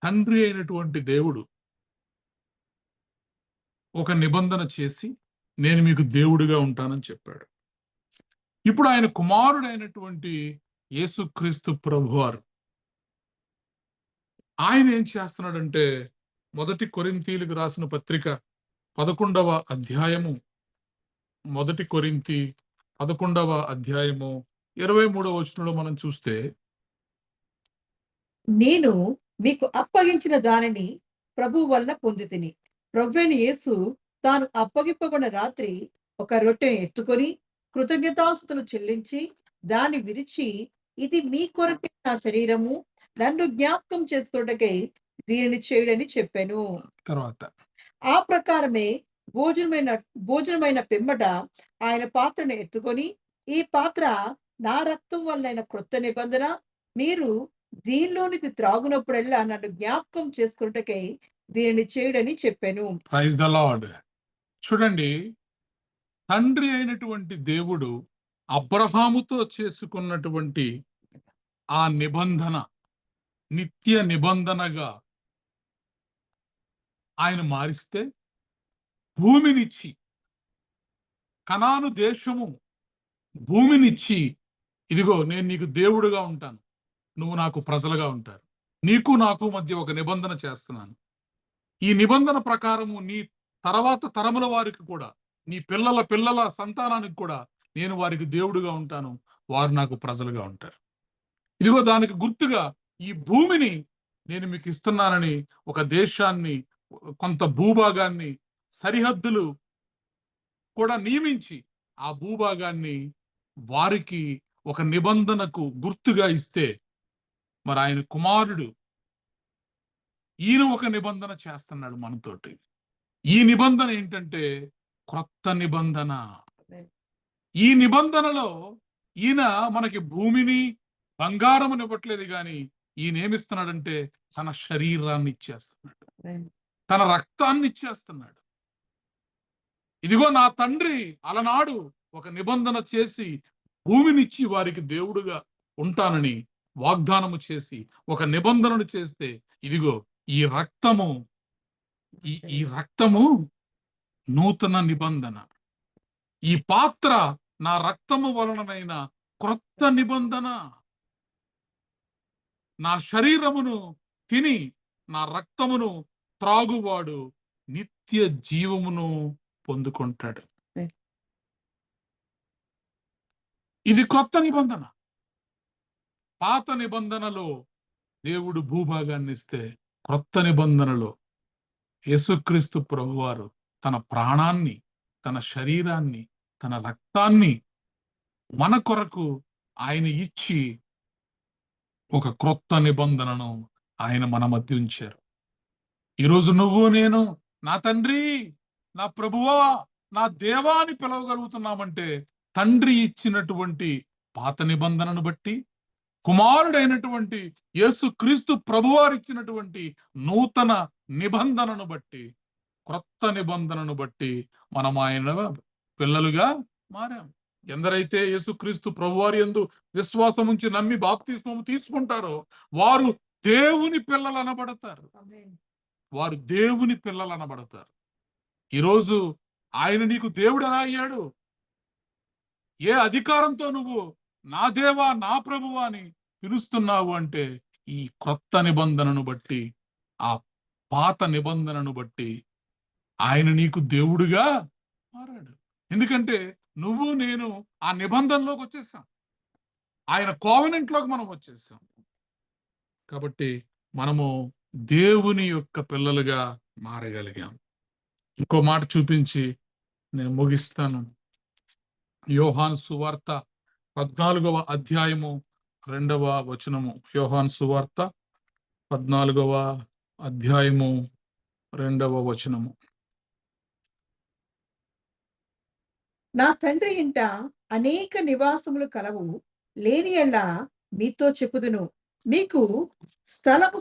తండ్రి అయినటువంటి దేవుడు ఒక నిబంధన చేసి నేను మీకు దేవుడిగా ఉంటానని చెప్పాడు. ఇప్పుడు ఆయన కుమారుడైనటువంటి యేసుక్రీస్తు ప్రభువారు ఆయన ఏం చేస్తున్నాడంటే, 1 కొరింథీయులకు రాసిన పత్రిక 11వ అధ్యాయము, 1 కొరింథీ 11వ అధ్యాయము 23వ వచనంలో మనం చూస్తే, నేను మీకు అప్పగించిన దానిని ప్రభువు వలన పొందితిని. ప్రభువైన యేసు తాను అప్పగింపబడిన రాత్రి ఒక రొట్టెని ఎత్తుకొని కృతజ్ఞతాస్తుతులు చెల్లించి దాన్ని విరిచి, ఇది మీ కొరకే నా శరీరము, నన్ను జ్ఞాపకం చేసుకొనుటకై దీనిని చేయుడని చెప్పాను. తర్వాత ఆ ప్రకారమే భోజనమైన పిమ్మట ఆయన పాత్రను ఎత్తుకొని, ఈ పాత్ర నా రక్తం వలన క్రొత్త నిబంధన, మీరు దీనిలోనికి త్రాగునప్పుడల్లా నన్ను జ్ఞాపకం చేసుకున్నటకై దీనిని చేయుడని చెప్పాను. Praise the Lord. చూడండి, తండ్రి అయినటువంటి దేవుడు అబ్రహాముతో చేసుకున్నటువంటి ఆ నిబంధన నిత్య నిబంధనగా ఆయన మారిస్తే, భూమినిచ్చి, కనాను దేశము భూమినిచ్చి, ఇదిగో నేను నీకు దేవుడుగా ఉంటాను, నువ్వు నాకు ప్రజలుగా ఉంటారు, నీకు నాకు మధ్య ఒక నిబంధన చేస్తున్నాను. ఈ నిబంధన ప్రకారము నీ తర్వాత తరముల వారికి కూడా, నీ పిల్లల పిల్లల సంతానానికి కూడా నేను వారికి దేవుడుగా ఉంటాను, వారు నాకు ప్రజలుగా ఉంటారు. ఇదిగో దానికి గుర్తుగా ఈ భూమిని నేను మీకు ఇస్తున్నానని ఒక దేశాన్ని, కొంత భూభాగాన్ని, సరిహద్దులు కూడా నియమించి ఆ భూభాగాన్ని వారికి ఒక నిబంధనకు గుర్తుగా ఇస్తే, మరి ఆయన కుమారుడు ఈయన ఒక నిబంధన చేస్తున్నాడు మనతోటి. ఈ నిబంధన ఏంటంటే క్రొత్త నిబంధన. ఈ నిబంధనలో ఈయన మనకి భూమిని, బంగారముని ఇవ్వట్లేదు, కానీ ఈయన ఏమిస్తున్నాడంటే తన శరీరాన్ని ఇచ్చేస్తున్నాడు, తన రక్తాన్ని ఇచ్చేస్తున్నాడు. ఇదిగో నా తండ్రి అలనాడు ఒక నిబంధన చేసి భూమినిచ్చి వారికి దేవుడుగా ఉంటానని వాగ్దానము చేసి ఒక నిబంధనను చేస్తే, ఇదిగో ఈ రక్తము, ఈ రక్తము నూతన నిబంధన. ఈ పాత్ర నా రక్తము వలననైన క్రొత్త నిబంధన. నా శరీరమును తిని నా రక్తమును త్రాగువాడు నిత్య జీవమును పొందుకుంటాడు. ఇది క్రొత్త నిబంధన. పాత నిబంధనలో దేవుడు భూభాగాన్ని ఇస్తే, క్రొత్త నిబంధనలో యేసుక్రీస్తు ప్రభువారు తన ప్రాణాన్ని, తన శరీరాన్ని, తన రక్తాన్ని మన కొరకు ఆయన ఇచ్చి ఒక క్రొత్త నిబంధనను ఆయన మన మధ్య ఉంచారు. ఈరోజు నువ్వు నేను నా తండ్రి, నా ప్రభువా, నా దేవా అని పిలవగలుగుతున్నామంటే తండ్రి ఇచ్చినటువంటి పాత నిబంధనను బట్టి, కుమారుడైనటువంటి యేసుక్రీస్తు ప్రభువారు ఇచ్చినటువంటి నూతన నిబంధనను బట్టి, క్రొత్త నిబంధనను బట్టి మనం ఆయన పిల్లలుగా మారాం. ఎందరైతే యేసుక్రీస్తు ప్రభువారి యందు విశ్వాసం ఉంచి నమ్మి బాప్తిస్మము తీసుకుంటారో వారు దేవుని పిల్లలు అనబడతారు. వారు దేవుని పిల్లలు అనబడతారు. ఈరోజు ఆయన నీకు దేవుడు ఎలా అయ్యాడు? ఏ అధికారంతో నువ్వు నా దేవా, నా ప్రభువా అని పిలుస్తున్నావు అంటే ఈ క్రొత్త నిబంధనను బట్టి, ఆ పాత నిబంధనను బట్టి ఆయన నీకు దేవుడుగా మారాడు. ఎందుకంటే నువ్వు నేను ఆ నిబంధనలోకి వచ్చేసాం, ఆయన కోవెనెంట్లోకి మనం వచ్చేసాం. కాబట్టి మనము దేవుని యొక్క పిల్లలుగా మారగలిగాం. ఇంకో మాట చూపించి నేను ముగిస్తాను. యోహాను సువార్త 14వ అధ్యాయము 2వ వచనము. యోహాను సువార్త 14వ అధ్యాయము 2వ వచనము. నా తండ్రి ఇంట అనేక నివాసములు కలవు, లేని యెడల మీతో చెప్పుదును. మీకు స్థలము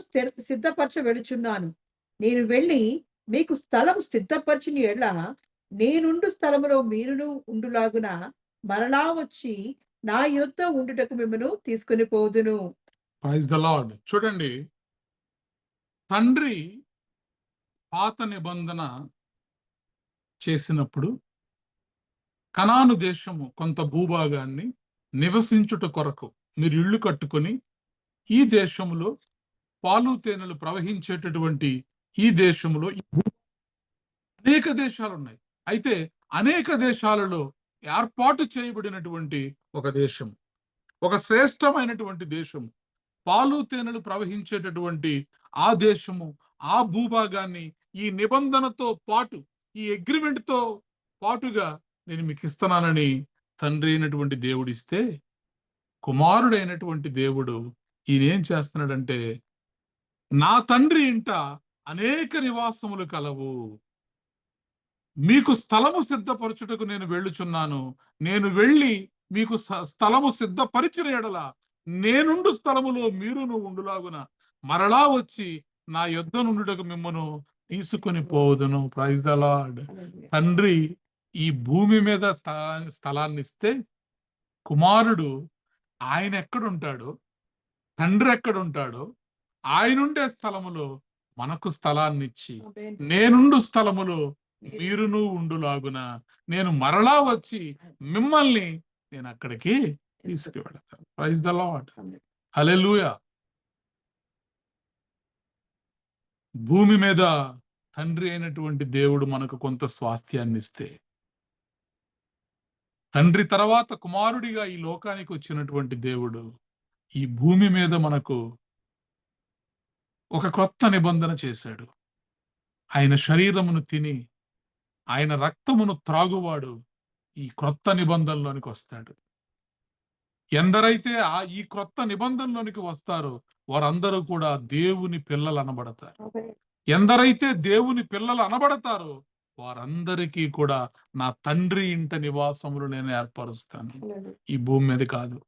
సిద్ధపరచ వెళుచున్నాను. నేను వెళ్ళి మీకు స్థలము సిద్ధపరచిన యెడల నేనుండు స్థలములో మీరును ఉండులాగున మరలా వచ్చి నా యొద్ద ఉండుటకు మిమ్మను తీసుకొని పోదును. Praise the Lord. చూడండి, తండ్రి పాత నిబంధన చేసినప్పుడు కనాను దేశము కొంత భూభాగాన్ని నివసించుట కొరకు మీరు ఇళ్ళు కట్టుకొని ఈ దేశంలో పాలు తేనెలు ప్రవహించేటటువంటి ఈ దేశంలో అనేక దేశాలు ఉన్నాయి. అయితే అనేక దేశాలలో ఏర్పాటు చేయబడినటువంటి ఒక దేశం, ఒక శ్రేష్టమైనటువంటి దేశం, పాలు తేనెలు ప్రవహించేటటువంటి ఆ దేశము, ఆ భూభాగాన్ని ఈ నిబంధనతో పాటు, ఈ అగ్రిమెంట్ తో పాటుగా నేను మీకు ఇస్తున్నానని తండ్రి అయినటువంటి దేవుడు ఇస్తే, కుమారుడైనటువంటి దేవుడు ఈయనేం చేస్తున్నాడంటే, నా తండ్రి ఇంట అనేక నివాసములు కలవు, మీకు స్థలము సిద్ధపరచుటకు నేను వెళ్ళుచున్నాను. నేను వెళ్ళి మీకు స్థలము సిద్ధపరిచిన ఎడల నేనుండు స్థలములో మీరును ఉండులాగున మరలా వచ్చి నా యొద్ద నుండుటకు మిమ్మను తీసుకొని పోదును. Praise the lord. తండ్రి ఈ భూమి మీద స్థలాన్ని ఇస్తే, కుమారుడు ఆయన ఎక్కడుంటాడో, తండ్రి ఎక్కడుంటాడో ఆయనుండే స్థలములో మనకు స్థలాన్ని ఇచ్చి, నేనుండు స్థలములో మీరును ఉండులాగున నేను మరలా వచ్చి మిమ్మల్ని నేను అక్కడికి తీసుకువెళతాను. Praise the Lord. హల్లెలూయా. భూమి మీద తండ్రి అయినటువంటి దేవుడు మనకు కొంత స్వాస్థ్యాన్ని ఇస్తే, తండ్రి తర్వాత కుమారుడిగా ఈ లోకానికి వచ్చినటువంటి దేవుడు ఈ భూమి మీద మనకు ఒక క్రొత్త నిబంధన చేశాడు. ఆయన శరీరమును తిని ఆయన రక్తమును త్రాగువాడు ఈ క్రొత్త నిబంధనలోనికి వస్తాడు. ఎందరైతే ఈ క్రొత్త నిబంధనలోనికి వస్తారో వారందరూ కూడా దేవుని పిల్లలు అనబడతారు. ఎందరైతే దేవుని పిల్లలు అనబడతారో వారందరికీ కూడా నా తండ్రి ఇంట నివాసములు నేను ఏర్పరుస్తాను, ఈ భూమి మీద కాదు.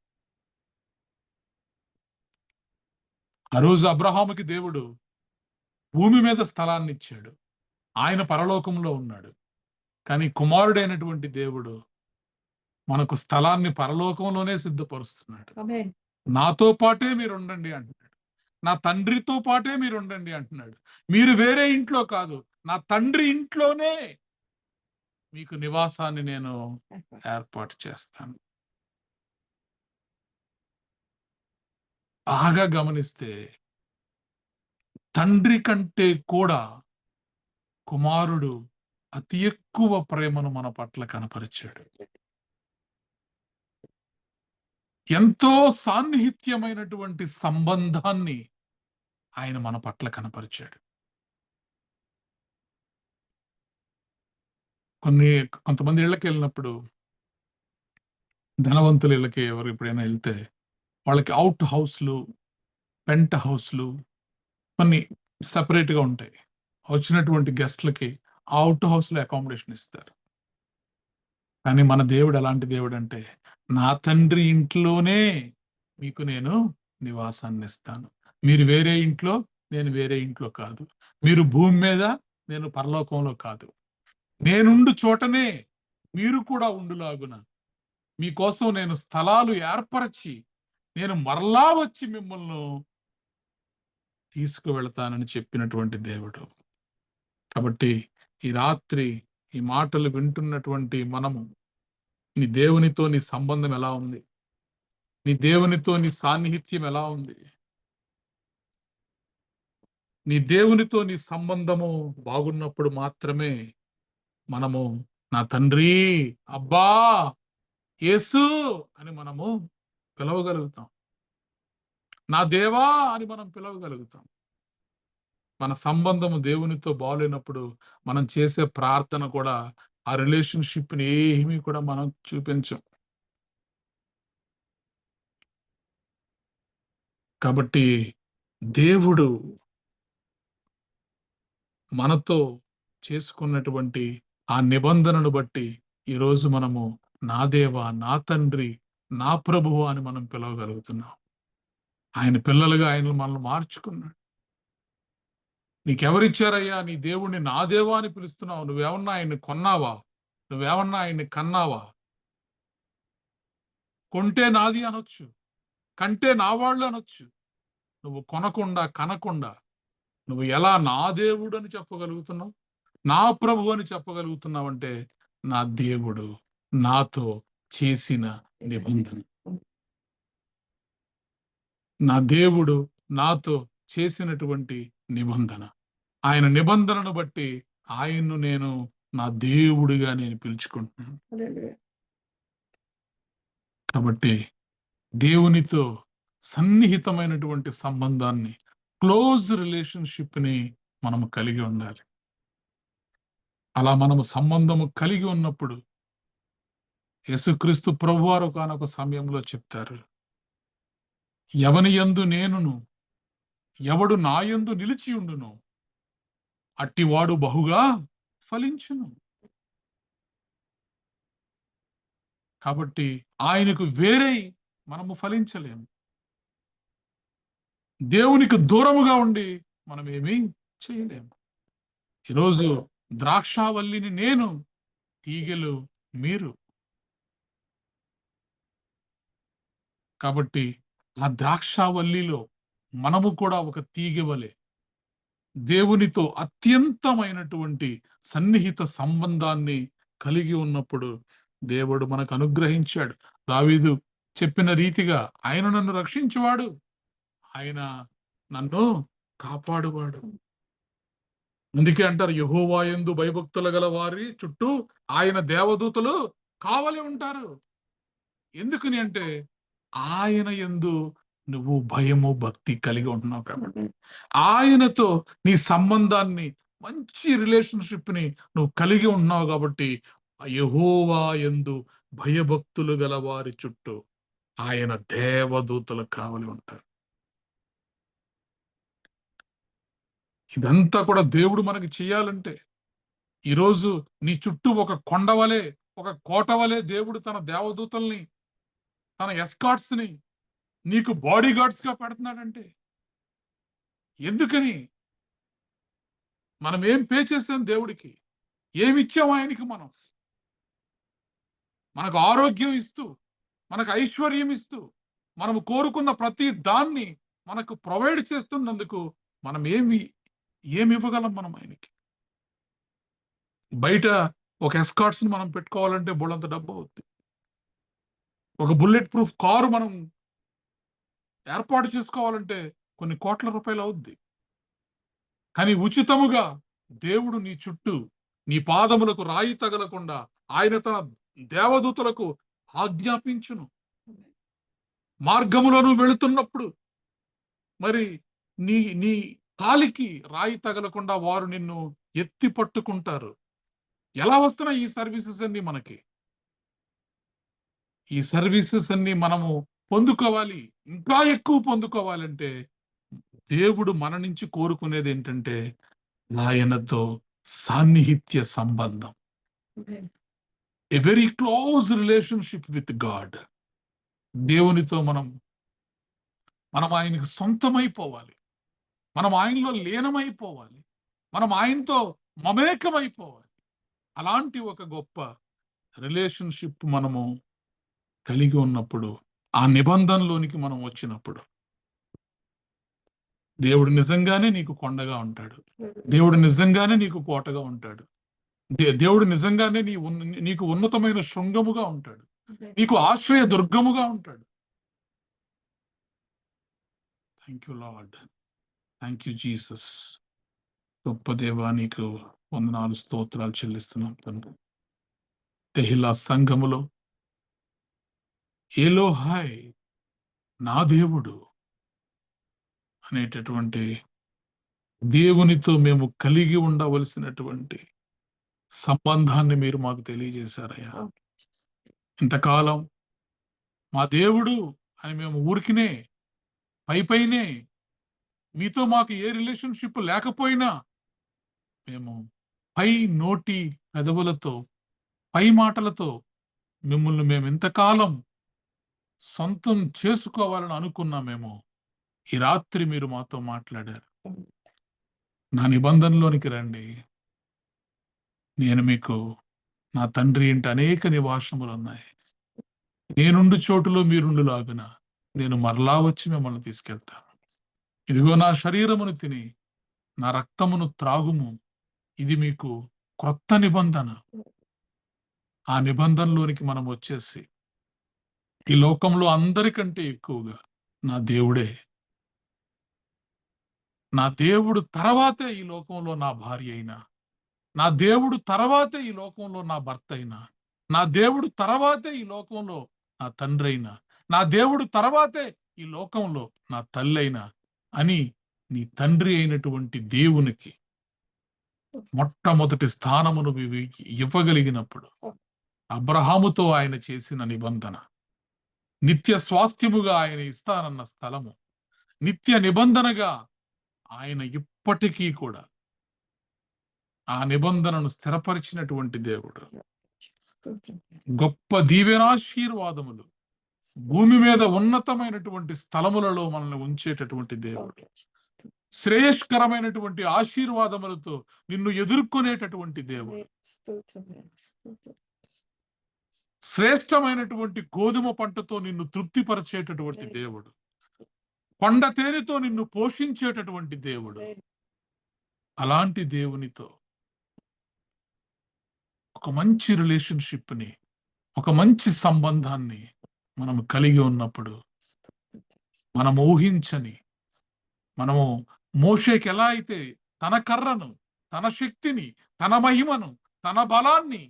ఆ రోజు అబ్రహాముకి దేవుడు భూమి మీద స్థలాన్ని ఇచ్చాడు, ఆయన పరలోకంలో ఉన్నాడు. కానీ కుమారుడైనటువంటి దేవుడు మనకు స్థలాన్ని పరలోకంలోనే సిద్ధపరుస్తున్నాడు. నాతో పాటే మీరు ఉండండి అంటున్నాడు, నా తండ్రితో పాటే మీరు ఉండండి అంటున్నాడు. మీరు వేరే ఇంట్లో కాదు, నా తండ్రి ఇంట్లోనే మీకు నివాసాన్ని నేను ఏర్పాటు చేస్తాను. బాగా గమనిస్తే తండ్రి కంటే కూడా కుమారుడు అతి ఎక్కువ ప్రేమను మన పట్ల కనపరిచాడు. ఎంతో సాన్నిహిత్యమైనటువంటి సంబంధాన్ని ఆయన మన పట్ల కనపరిచాడు. కొంతమంది ఇళ్ళకి వెళ్ళినప్పుడు, ధనవంతుల ఇళ్ళకి ఎవరు ఎప్పుడైనా వెళ్తే వాళ్ళకి అవుట్ హౌస్లు, పెంట్ హౌస్లు కొన్ని సపరేట్గా ఉంటాయి. వచ్చినటువంటి గెస్ట్లకి అవుట్ హౌస్లో అకామిడేషన్ ఇస్తారు. కానీ మన దేవుడు ఎలాంటి దేవుడు అంటే, నా తండ్రి ఇంట్లోనే మీకు నేను నివాసాన్ని ఇస్తాను. మీరు వేరే ఇంట్లో, నేను వేరే ఇంట్లో కాదు. మీరు భూమి మీద, నేను పరలోకంలో కాదు. నేనుండు చోటనే మీరు కూడా ఉండులాగున మీకోసం నేను స్థలాలు ఏర్పరచి నేను మరలా వచ్చి మిమ్మల్ని తీసుకువెళతానని చెప్పినటువంటి దేవుడు. కాబట్టి ఈ రాత్రి ఈ మాటలు వింటున్నటువంటి మనము, నీ దేవునితో నీ సంబంధం ఎలా ఉంది? నీ దేవునితో నీ సాన్నిహిత్యం ఎలా ఉంది? నీ దేవునితో నీ సంబంధము బాగున్నప్పుడు మాత్రమే మనము నా తండ్రి, అబ్బా, యేసు అని మనము పిలవగలుగుతాం. నా దేవా అని మనం పిలవగలుగుతాం. మన సంబంధము దేవునితో బాగలేనప్పుడు మనం చేసే ప్రార్థన కూడా ఆ రిలేషన్షిప్ని ఏమీ కూడా మనం చూపించం. కాబట్టి దేవుడు మనతో చేసుకున్నటువంటి ఆ నిబంధనను బట్టి ఈరోజు మనము నా దేవా, నా తండ్రి, నా ప్రభువు అని మనం పిలవగలుగుతున్నాం. ఆయన పిల్లలుగా ఆయన మనల్ని మార్చుకున్నాడు. నీకెవరిచ్చారయ్యా నీ దేవుణ్ణి నా దేవా అని పిలుస్తున్నావు? నువ్వేమన్నా ఆయన్ని కొన్నావా? నువ్వేమన్నా ఆయన్ని కన్నావా? కొంటే నాది అనొచ్చు, కంటే నా వాళ్ళు అనొచ్చు. నువ్వు కొనకుండా కనకుండా నువ్వు ఎలా నా దేవుడు అని చెప్పగలుగుతున్నావు, నా ప్రభు అని చెప్పగలుగుతున్నావు అంటే నా దేవుడు నాతో చేసిన నిబంధన. నా దేవుడు నాతో చేసినటువంటి నిబంధన. ఆయన నిబంధనను బట్టి ఆయన్ను నేను నా దేవుడిగా నేను పిలుచుకుంటున్నాను. కాబట్టి దేవునితో సన్నిహితమైనటువంటి సంబంధాన్ని, క్లోజ్ రిలేషన్షిప్ ని మనము కలిగి ఉండాలి. అలా మనము సంబంధము కలిగి ఉన్నప్పుడు యేసుక్రీస్తు ప్రభువారు ఒకానొక సమయంలో చెప్తారు, ఎవని యందు నేనును, ఎవడు నా యందు నిలిచి ఉండును, అట్టివాడు బహుగా ఫలించును. కాబట్టి ఆయనకు వేరే మనము ఫలించలేము. దేవునికి దూరముగా ఉండి మనం ఏమీ చేయలేము. ఈరోజు ద్రాక్షావల్లిని నేను, తీగెలు మీరు. కాబట్టి ఆ ద్రాక్షావల్లిలో మనము కూడా ఒక తీగెవలే దేవునితో అత్యంతమైనటువంటి సన్నిహిత సంబంధాన్ని కలిగి ఉన్నప్పుడు దేవుడు మనకు అనుగ్రహించాడు. దావీదు చెప్పిన రీతిగా ఆయన నన్ను రక్షించువాడు, ఆయన నన్ను కాపాడువాడు. అందుకే అంటారు, యెహోవా యందు భయభక్తులు గల వారి చుట్టూ ఆయన దేవదూతలు కావలి ఉంటారు. ఎందుకని అంటే ఆయన యందు నువ్వు భయము భక్తి కలిగి ఉంటున్నావు కాబట్టి, ఆయనతో నీ సంబంధాన్ని, మంచి రిలేషన్షిప్ ని నువ్వు కలిగి ఉన్నావు కాబట్టి యెహోవా యందు భయభక్తులు గల వారి చుట్టూ ఆయన దేవదూతలు కావలి ఉంటారు. ఇదంతా కూడా దేవుడు మనకి చేయాలంటే, ఈరోజు నీ చుట్టూ ఒక కొండవలే, ఒక కోటవలే దేవుడు తన దేవదూతల్ని, తన ఎస్కార్ట్స్ ని నీకు బాడీ గార్డ్స్ గా పెడుతున్నాడంటే ఎందుకని? మనం ఏం పే చేసాం దేవుడికి? ఏమిచ్చాం ఆయనకి? మనకు ఆరోగ్యం ఇస్తూ, మనకు ఐశ్వర్యం ఇస్తూ, మనము కోరుకున్న ప్రతి దాన్ని మనకు ప్రొవైడ్ చేస్తున్నందుకు మనం ఏమి ఇవ్వగలం మనం ఆయనకి? బయట ఒక ఎస్కార్ట్స్ ని మనం పెట్టుకోవాలంటే బోళ్ళంత డబ్బు అవుద్ది. ఒక బుల్లెట్ ప్రూఫ్ కారు మనం ఏర్పాటు చేసుకోవాలంటే కొన్ని కోట్ల రూపాయలు అవుద్ది. కానీ ఉచితముగా దేవుడు నీ చుట్టూ, నీ పాదములకు రాయి తగలకుండా ఆయన తన దేవదూతలకు ఆజ్ఞాపించును. మార్గములను వెళుతున్నప్పుడు మరి నీ నీ కాలికి రాయి తగలకుండా వారు నిన్ను ఎత్తి పట్టుకుంటారు. ఎలా వస్తున్నాయి ఈ సర్వీసెస్ అన్ని మనకి? ఈ సర్వీసెస్ అన్ని మనము పొందుకోవాలి, ఇంకా ఎక్కువ పొందుకోవాలంటే దేవుడు మన నుంచి కోరుకునేది ఏంటంటే ఆయనతో సాన్నిహిత్య సంబంధం, a very close relationship with God. దేవునితో మనం ఆయనకు సొంతమైపోవాలి, మనం ఆయనలో లీనమైపోవాలి, మనం ఆయనతో మమేకమైపోవాలి. అలాంటి ఒక గొప్ప రిలేషన్షిప్ మనము కలిగి ఉన్నప్పుడు, ఆ నిబంధనలోనికి మనం వచ్చినప్పుడు దేవుడు నిజంగానే నీకు కొండగా ఉంటాడు. దేవుడు నిజంగానే నీకు కోటగా ఉంటాడు. దేవుడు నిజంగానే నీకు ఉన్నతమైన శృంగముగా ఉంటాడు, నీకు ఆశ్రయ దుర్గముగా ఉంటాడు. Thank you lord, thank you Jesus. గొప్ప దేవా, నీకు వందనాలు, స్తోత్రాలు చెల్లిస్తున్నాం తండ్రి. తెహిలా సంఘములో ఏలోహాయ్ నా దేవుడు అనేటటువంటి దేవునితో మేము కలిగి ఉండవలసినటువంటి సంబంధాన్ని మీరు మాకు తెలియజేశారయ్యా. ఇంతకాలం మా దేవుడు అని మేము ఊరికినే పైనే మీతో మాకు ఏ రిలేషన్షిప్ లేకపోయినా మేము పై నోటి పెదవులతో పై మాటలతో మిమ్మల్ని మేము ఇంతకాలం సొంతం చేసుకోవాలని అనుకున్నామేమో ఈ రాత్రి మీరు మాతో మాట్లాడారు. నా నిబంధనలోనికి రండి, నేను మీకు నా తండ్రి ఇంటి అనేక నివాసములు ఉన్నాయి, నేనుండు చోటులో మీరుండులాగున నేను మరలా వచ్చి మిమ్మల్ని తీసుకెళ్తాను. ఇదిగో నా శరీరమును తిని నా రక్తమును త్రాగుము, ఇది మీకు క్రొత్త నిబంధన. ఆ నిబంధనలోనికి మనం వచ్చేసి ఈ లోకంలో అందరికంటే ఎక్కువగా నా దేవుడే, నా దేవుడు తర్వాతే ఈ లోకంలో నా భార్య అయినా, నా దేవుడు తర్వాతే ఈ లోకంలో నా భర్త అయినా, నా దేవుడు తర్వాతే ఈ లోకంలో నా తండ్రి అయినా, నా దేవుడు తర్వాతే ఈ లోకంలో నా తల్లి అయినా అని నీ తండ్రి అయినటువంటి దేవునికి మొట్టమొదటి స్థానమును ఇవ్వగలిగినప్పుడు అబ్రహాముతో ఆయన చేసిన నిబంధన, నిత్య స్వాస్థ్యముగా ఆయన ఇస్తానన్న స్థలము, నిత్య నిబంధనగా ఆయన ఇప్పటికీ కూడా ఆ నిబంధనను స్థిరపరిచినటువంటి దేవుడు. గొప్ప దీవెనాశీర్వాదములు భూమి మీద ఉన్నతమైనటువంటి స్థలములలో మనల్ని ఉంచేటటువంటి దేవుడు, శ్రేయస్కరమైనటువంటి ఆశీర్వాదములతో నిన్ను ఎదుర్కొనేటటువంటి దేవుడు, శ్రేష్టమైనటువంటి గోధుమ పంటతో నిన్ను తృప్తిపరిచేటటువంటి దేవుడు, కొండ తేనెతో నిన్ను పోషించేటటువంటి దేవుడు. అలాంటి దేవునితో ఒక మంచి రిలేషన్షిప్ ని, ఒక మంచి సంబంధాన్ని మనం కలిగి ఉన్నప్పుడు మనం ఊహించని, మనము మోషేకి ఎలా అయితే తన కర్రను, తన శక్తిని, తన మహిమను, తన బలాన్ని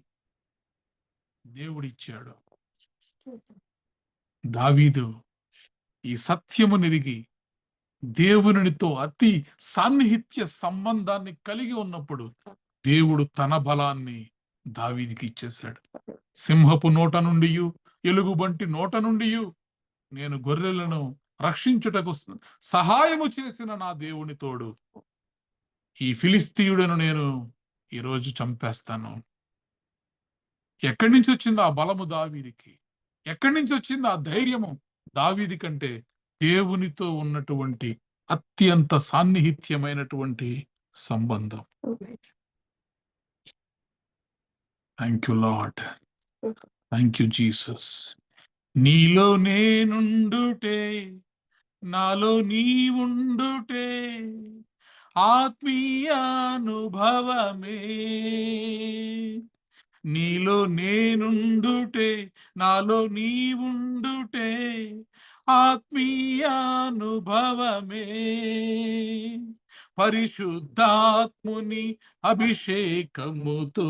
దేవుడిచ్చాడు, దావీదు ఈ సత్యము నెరిగి దేవునితో అతి సాన్నిహిత్య సంబంధాన్ని కలిగి ఉన్నప్పుడు దేవుడు తన బలాన్ని దావీదికి ఇచ్చేశాడు. సింహపు నోట నుండి, ఎలుగుబంటి నోట నుండి నేను గొర్రెలను రక్షించుటకు సహాయము చేసిన నా దేవుని తోడు ఈ ఫిలిస్తీయుడను నేను ఈరోజు చంపేస్తాను. ఎక్కడి నుంచి వచ్చింది ఆ బలము దావీదికి? ఎక్కడి నుంచి వచ్చింది ఆ ధైర్యము దావీది కంటే? దేవునితో ఉన్నటువంటి అత్యంత సాన్నిహిత్యమైనటువంటి సంబంధం. Thank you lord, thank you Jesus. నీలో నేనుండుటే, నాలో నీవుండుటే ఆత్మీయానుభవమే. నీలో నేనుండుటే, నాలో నీవుండుటే ఆత్మీయానుభవమే. పరిశుద్ధాత్ముని అభిషేకముతో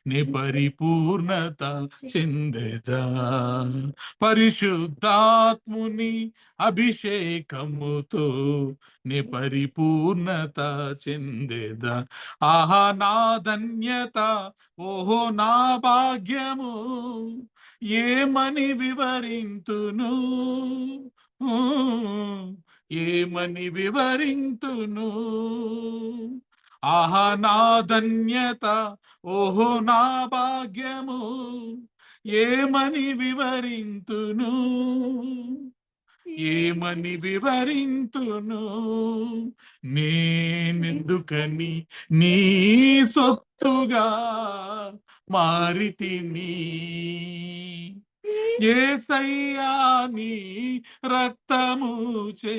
నే పరిపూర్ణత చెందెదా. పరిశుద్ధాత్ముని అభిషేకముతో నే పరిపూర్ణత చెందెదా. ఆహా నా ధన్యత, ఓహో నా భాగ్యము, ఏమని వివరింతును, ఏమని వివరింతును. ఆహా నా ధన్యత, ఓహో నా భాగ్యము, ఏమని వివరింతును, ఏమని వివరింతును. నేనెందుకని నీ సొత్తుగా మారితిని, యేసయ్యా నీ రక్తముచే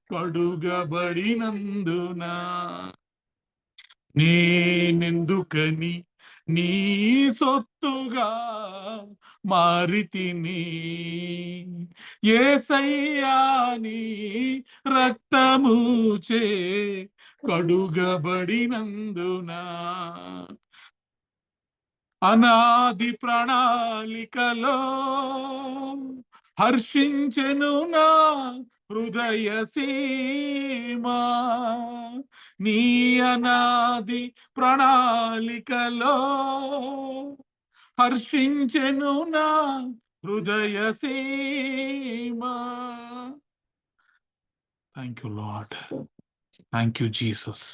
కడుగబడినందున. నేనెందుకని నీ సొత్తుగా మారితిని, యేసయ్యా నీ రక్తముచే కడుగబడినందున. అనాది ప్రణాళికలో హర్షించెను నా హృదయ సీమా. నీ అనాది ప్రణాళికలో హర్షించెను నా హృదయ Seema. Thank you lord. Thank you Jesus.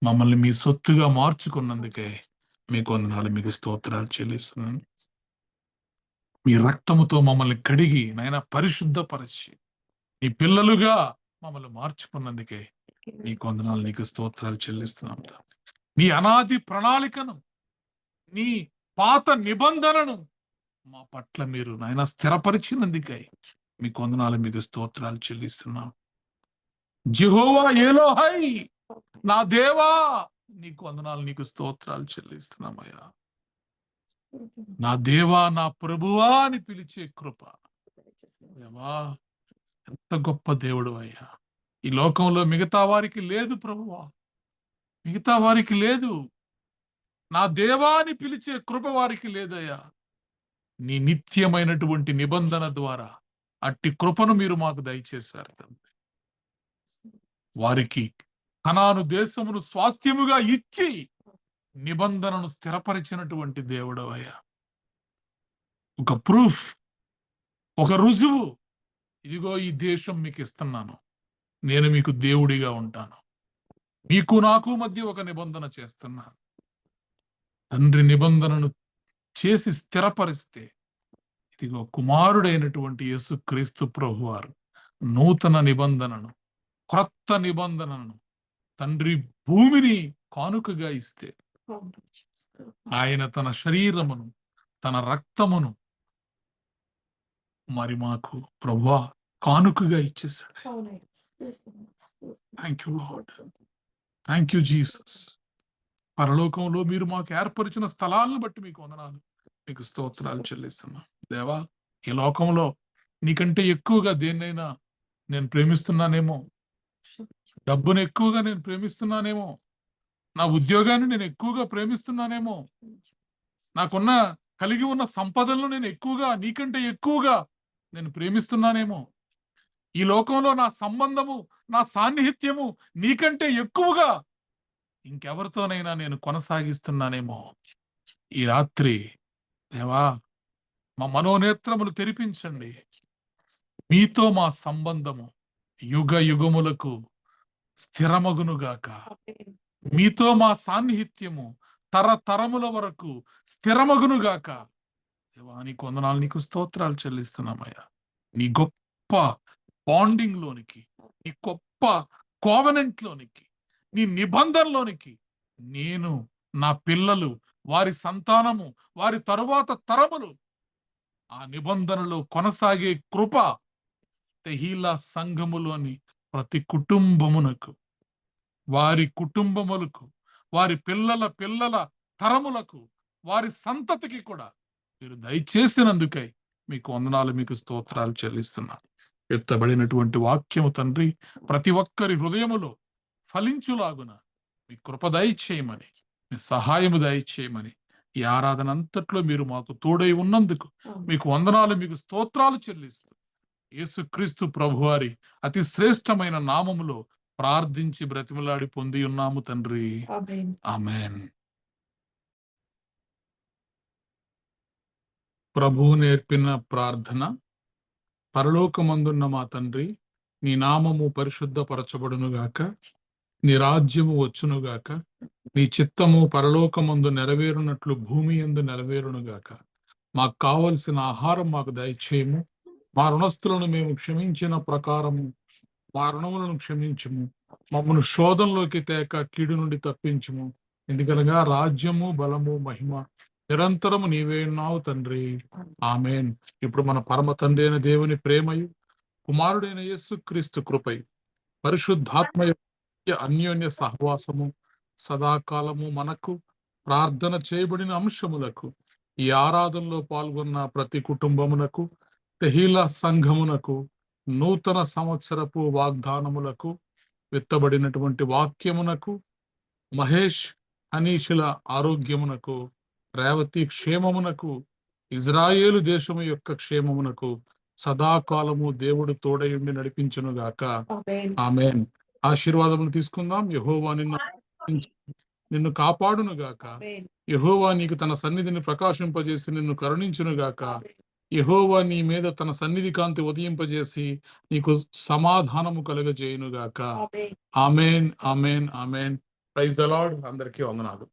మమ్మల్ని మీ సొత్తుగా మార్చుకున్నందుకే మీకు వందనాలు, మీకు స్తోత్రాలు చెల్లిస్తున్నాను. మీ రక్తముతో మమ్మల్ని కడిగి నాయన పరిశుద్ధపరిచి నీ పిల్లలుగా మమ్మల్ని మార్చుకున్నందుకే నీకు వందనాలు, నీకు స్తోత్రాలు చెల్లిస్తున్నాం. నీ అనాది ప్రణాళికను, నీ పాత నిబంధనను మా పట్ల మీరు నాయన స్థిరపరిచినందుకై మీకు వందనాలు, మీకు స్తోత్రాలు చెల్లిస్తున్నాం. యెహోవా ఎలోహై, నా దేవా నీకు వందనాలు, నీకు స్తోత్రాలు చెల్లిస్తున్నామయ్యా. నా దేవా, నా ప్రభువా అని పిలిచే కృప. దేవా, ఎంత గొప్ప దేవుడు అయ్యా. ఈ లోకంలో మిగతా వారికి లేదు ప్రభువా, మిగతా వారికి లేదు. నా దేవా అని పిలిచే కృప వారికి లేదయ్యా. నీ నిత్యమైనటువంటి నిబంధన ద్వారా అట్టి కృపను మీరు మాకు దయచేశారు తండ్రి. వారికి కనాను దేశమును స్వాస్థ్యముగా ఇచ్చి నిబంధనను స్థిరపరిచినటువంటి దేవుడు అయ్యా. ఒక ప్రూఫ్, ఒక రుజువు, ఇదిగో ఈ దేశం మీకు ఇస్తున్నాను, నేను మీకు దేవుడిగా ఉంటాను, మీకు నాకు మధ్య ఒక నిబంధన చేస్తున్నాను. తండ్రి నిబంధనను చేసి స్థిరపరిస్తే ఇదిగో కుమారుడైనటువంటి యేసుక్రీస్తు ప్రభువారు నూతన నిబంధనను, క్రొత్త నిబంధనను తండ్రి భూమిని కానుకగా ఇస్తే ఆయన తన శరీరమును, తన రక్తమును మరి మాకు ప్రభువా కానుకగా ఇచ్చేసాడు. Thank you lord, thank you Jesus. పరలోకంలో మీరు మాకు ఏర్పరిచిన స్థలాలను బట్టి మీకు వందనాలు, మీకు స్తోత్రాలు చెల్లిస్తున్నా. దేవా, ఈ లోకంలో నీకంటే ఎక్కువగా దేన్నైనా నేను ప్రేమిస్తున్నానేమో, డబ్బును ఎక్కువగా నేను ప్రేమిస్తున్నానేమో, నా ఉద్యోగాన్ని నేను ఎక్కువగా ప్రేమిస్తున్నానేమో, నాకున్న కలిగి ఉన్న సంపదలను నేను ఎక్కువగా, నీకంటే ఎక్కువగా నేను ప్రేమిస్తున్నానేమో, ఈ లోకంలో నా సంబంధము, నా సాన్నిహిత్యము నీకంటే ఎక్కువగా ఇంకెవరితోనైనా నేను కొనసాగిస్తున్నానేమో. ఈ రాత్రి దేవా, మా మనోనేత్రములు తెరిపించండి. మీతో మా సంబంధము యుగ యుగములకు స్థిరమగునుగాక. మీతో మా సాన్నిహిత్యము తరతరముల వరకు స్థిరమగునుగాక. దేవా, నీకు వందనాలు, నీకు స్తోత్రాలు చెల్లిస్తున్నామయ్యా. నీ గొప్ప బాండింగ్ లోనికి, నీ గొప్ప కోవెనెంట్ లోనికి, నీ నిబంధనలోనికి నేను, నా పిల్లలు, వారి సంతానము, వారి తరువాత తరములు ఆ నిబంధనలో కొనసాగే కృప తెహీలా సంఘములోని ప్రతి కుటుంబమునకు, వారి కుటుంబములకు, వారి పిల్లల పిల్లల తరములకు, వారి సంతతికి కూడా మీరు దయచేసినందుకై మీకు వందనాలు, మీకు స్తోత్రాలు చెల్లిస్తున్నా. ఎత్తబడినటువంటి వాక్యము తండ్రి ప్రతి ఒక్కరి హృదయములో ఫలించులాగున మీ కృప దయచేయమని, మీ సహాయము దయచేయమని, ఈ ఆరాధన అంతట్లో మీరు మాకు తోడై ఉన్నందుకు మీకు వందనాలు, మీకు స్తోత్రాలు చెల్లిస్తూ యేసుక్రీస్తు ప్రభువారి అతి శ్రేష్టమైన నామములో ప్రార్థించి బ్రతిమలాడి పొంది ఉన్నాము తండ్రి. ఆమేన్. ప్రభువు నేర్పిన ప్రార్థన. పరలోకమందున్న మా తండ్రి, నీ నామము పరిశుద్ధపరచబడునుగాక, నీ రాజ్యము వచ్చునుగాక, నీ చిత్తము పరలోకమందు నెరవేరునట్లు భూమి యందు నెరవేరునుగాక. మాకు కావలసిన ఆహారం మాకు దయచేయము. మా రుణస్థులను మేము క్షమించిన ప్రకారము మా రుణములను క్షమించుము. మమ్మను శోధంలోకి తేక కీడు నుండి తప్పించుము. ఎందుకనగా రాజ్యము, బలము, మహిమ నిరంతరము నీవే ఉన్నావు తండ్రి. ఆమేన్. ఇప్పుడు మన పరమ తండ్రి అయిన దేవుని ప్రేమయు, కుమారుడైన యేసుక్రీస్తు కృపయు, పరిశుద్ధాత్మ అన్యోన్య సహవాసము సదాకాలము మనకు, ప్రార్థన చేయబడిన అంశములకు, ఈ ఆరాధనలో పాల్గొన్న ప్రతి కుటుంబమునకు, తెహీలా సంఘమునకు, నూతన సంవత్సరపు వాగ్దానములకు, విత్తబడినటువంటి వాక్యమునకు, మహేష్ అనీషుల ఆరోగ్యమునకు, రేవతి క్షేమమునకు, ఇజ్రాయేలు దేశము యొక్క క్షేమమునకు సదాకాలము దేవుడు తోడయుండి నడిపించునుగాక. ఆమేన్. ఆశీర్వాదములు తీసుకుందాం. యెహోవా నిన్ను కాపాడునుగాక. యెహోవా నీకు తన సన్నిధిని ప్రకాశింపజేసి నిన్ను కరుణించునుగాక. యెహోవా నీ మీద తన సన్నిధి కాంతి ఉదయింపజేసి నీకు సమాధానము కలుగజేయునుగాక. Amen amen amen. Praise the Lord. అందరికీ వందనాలు.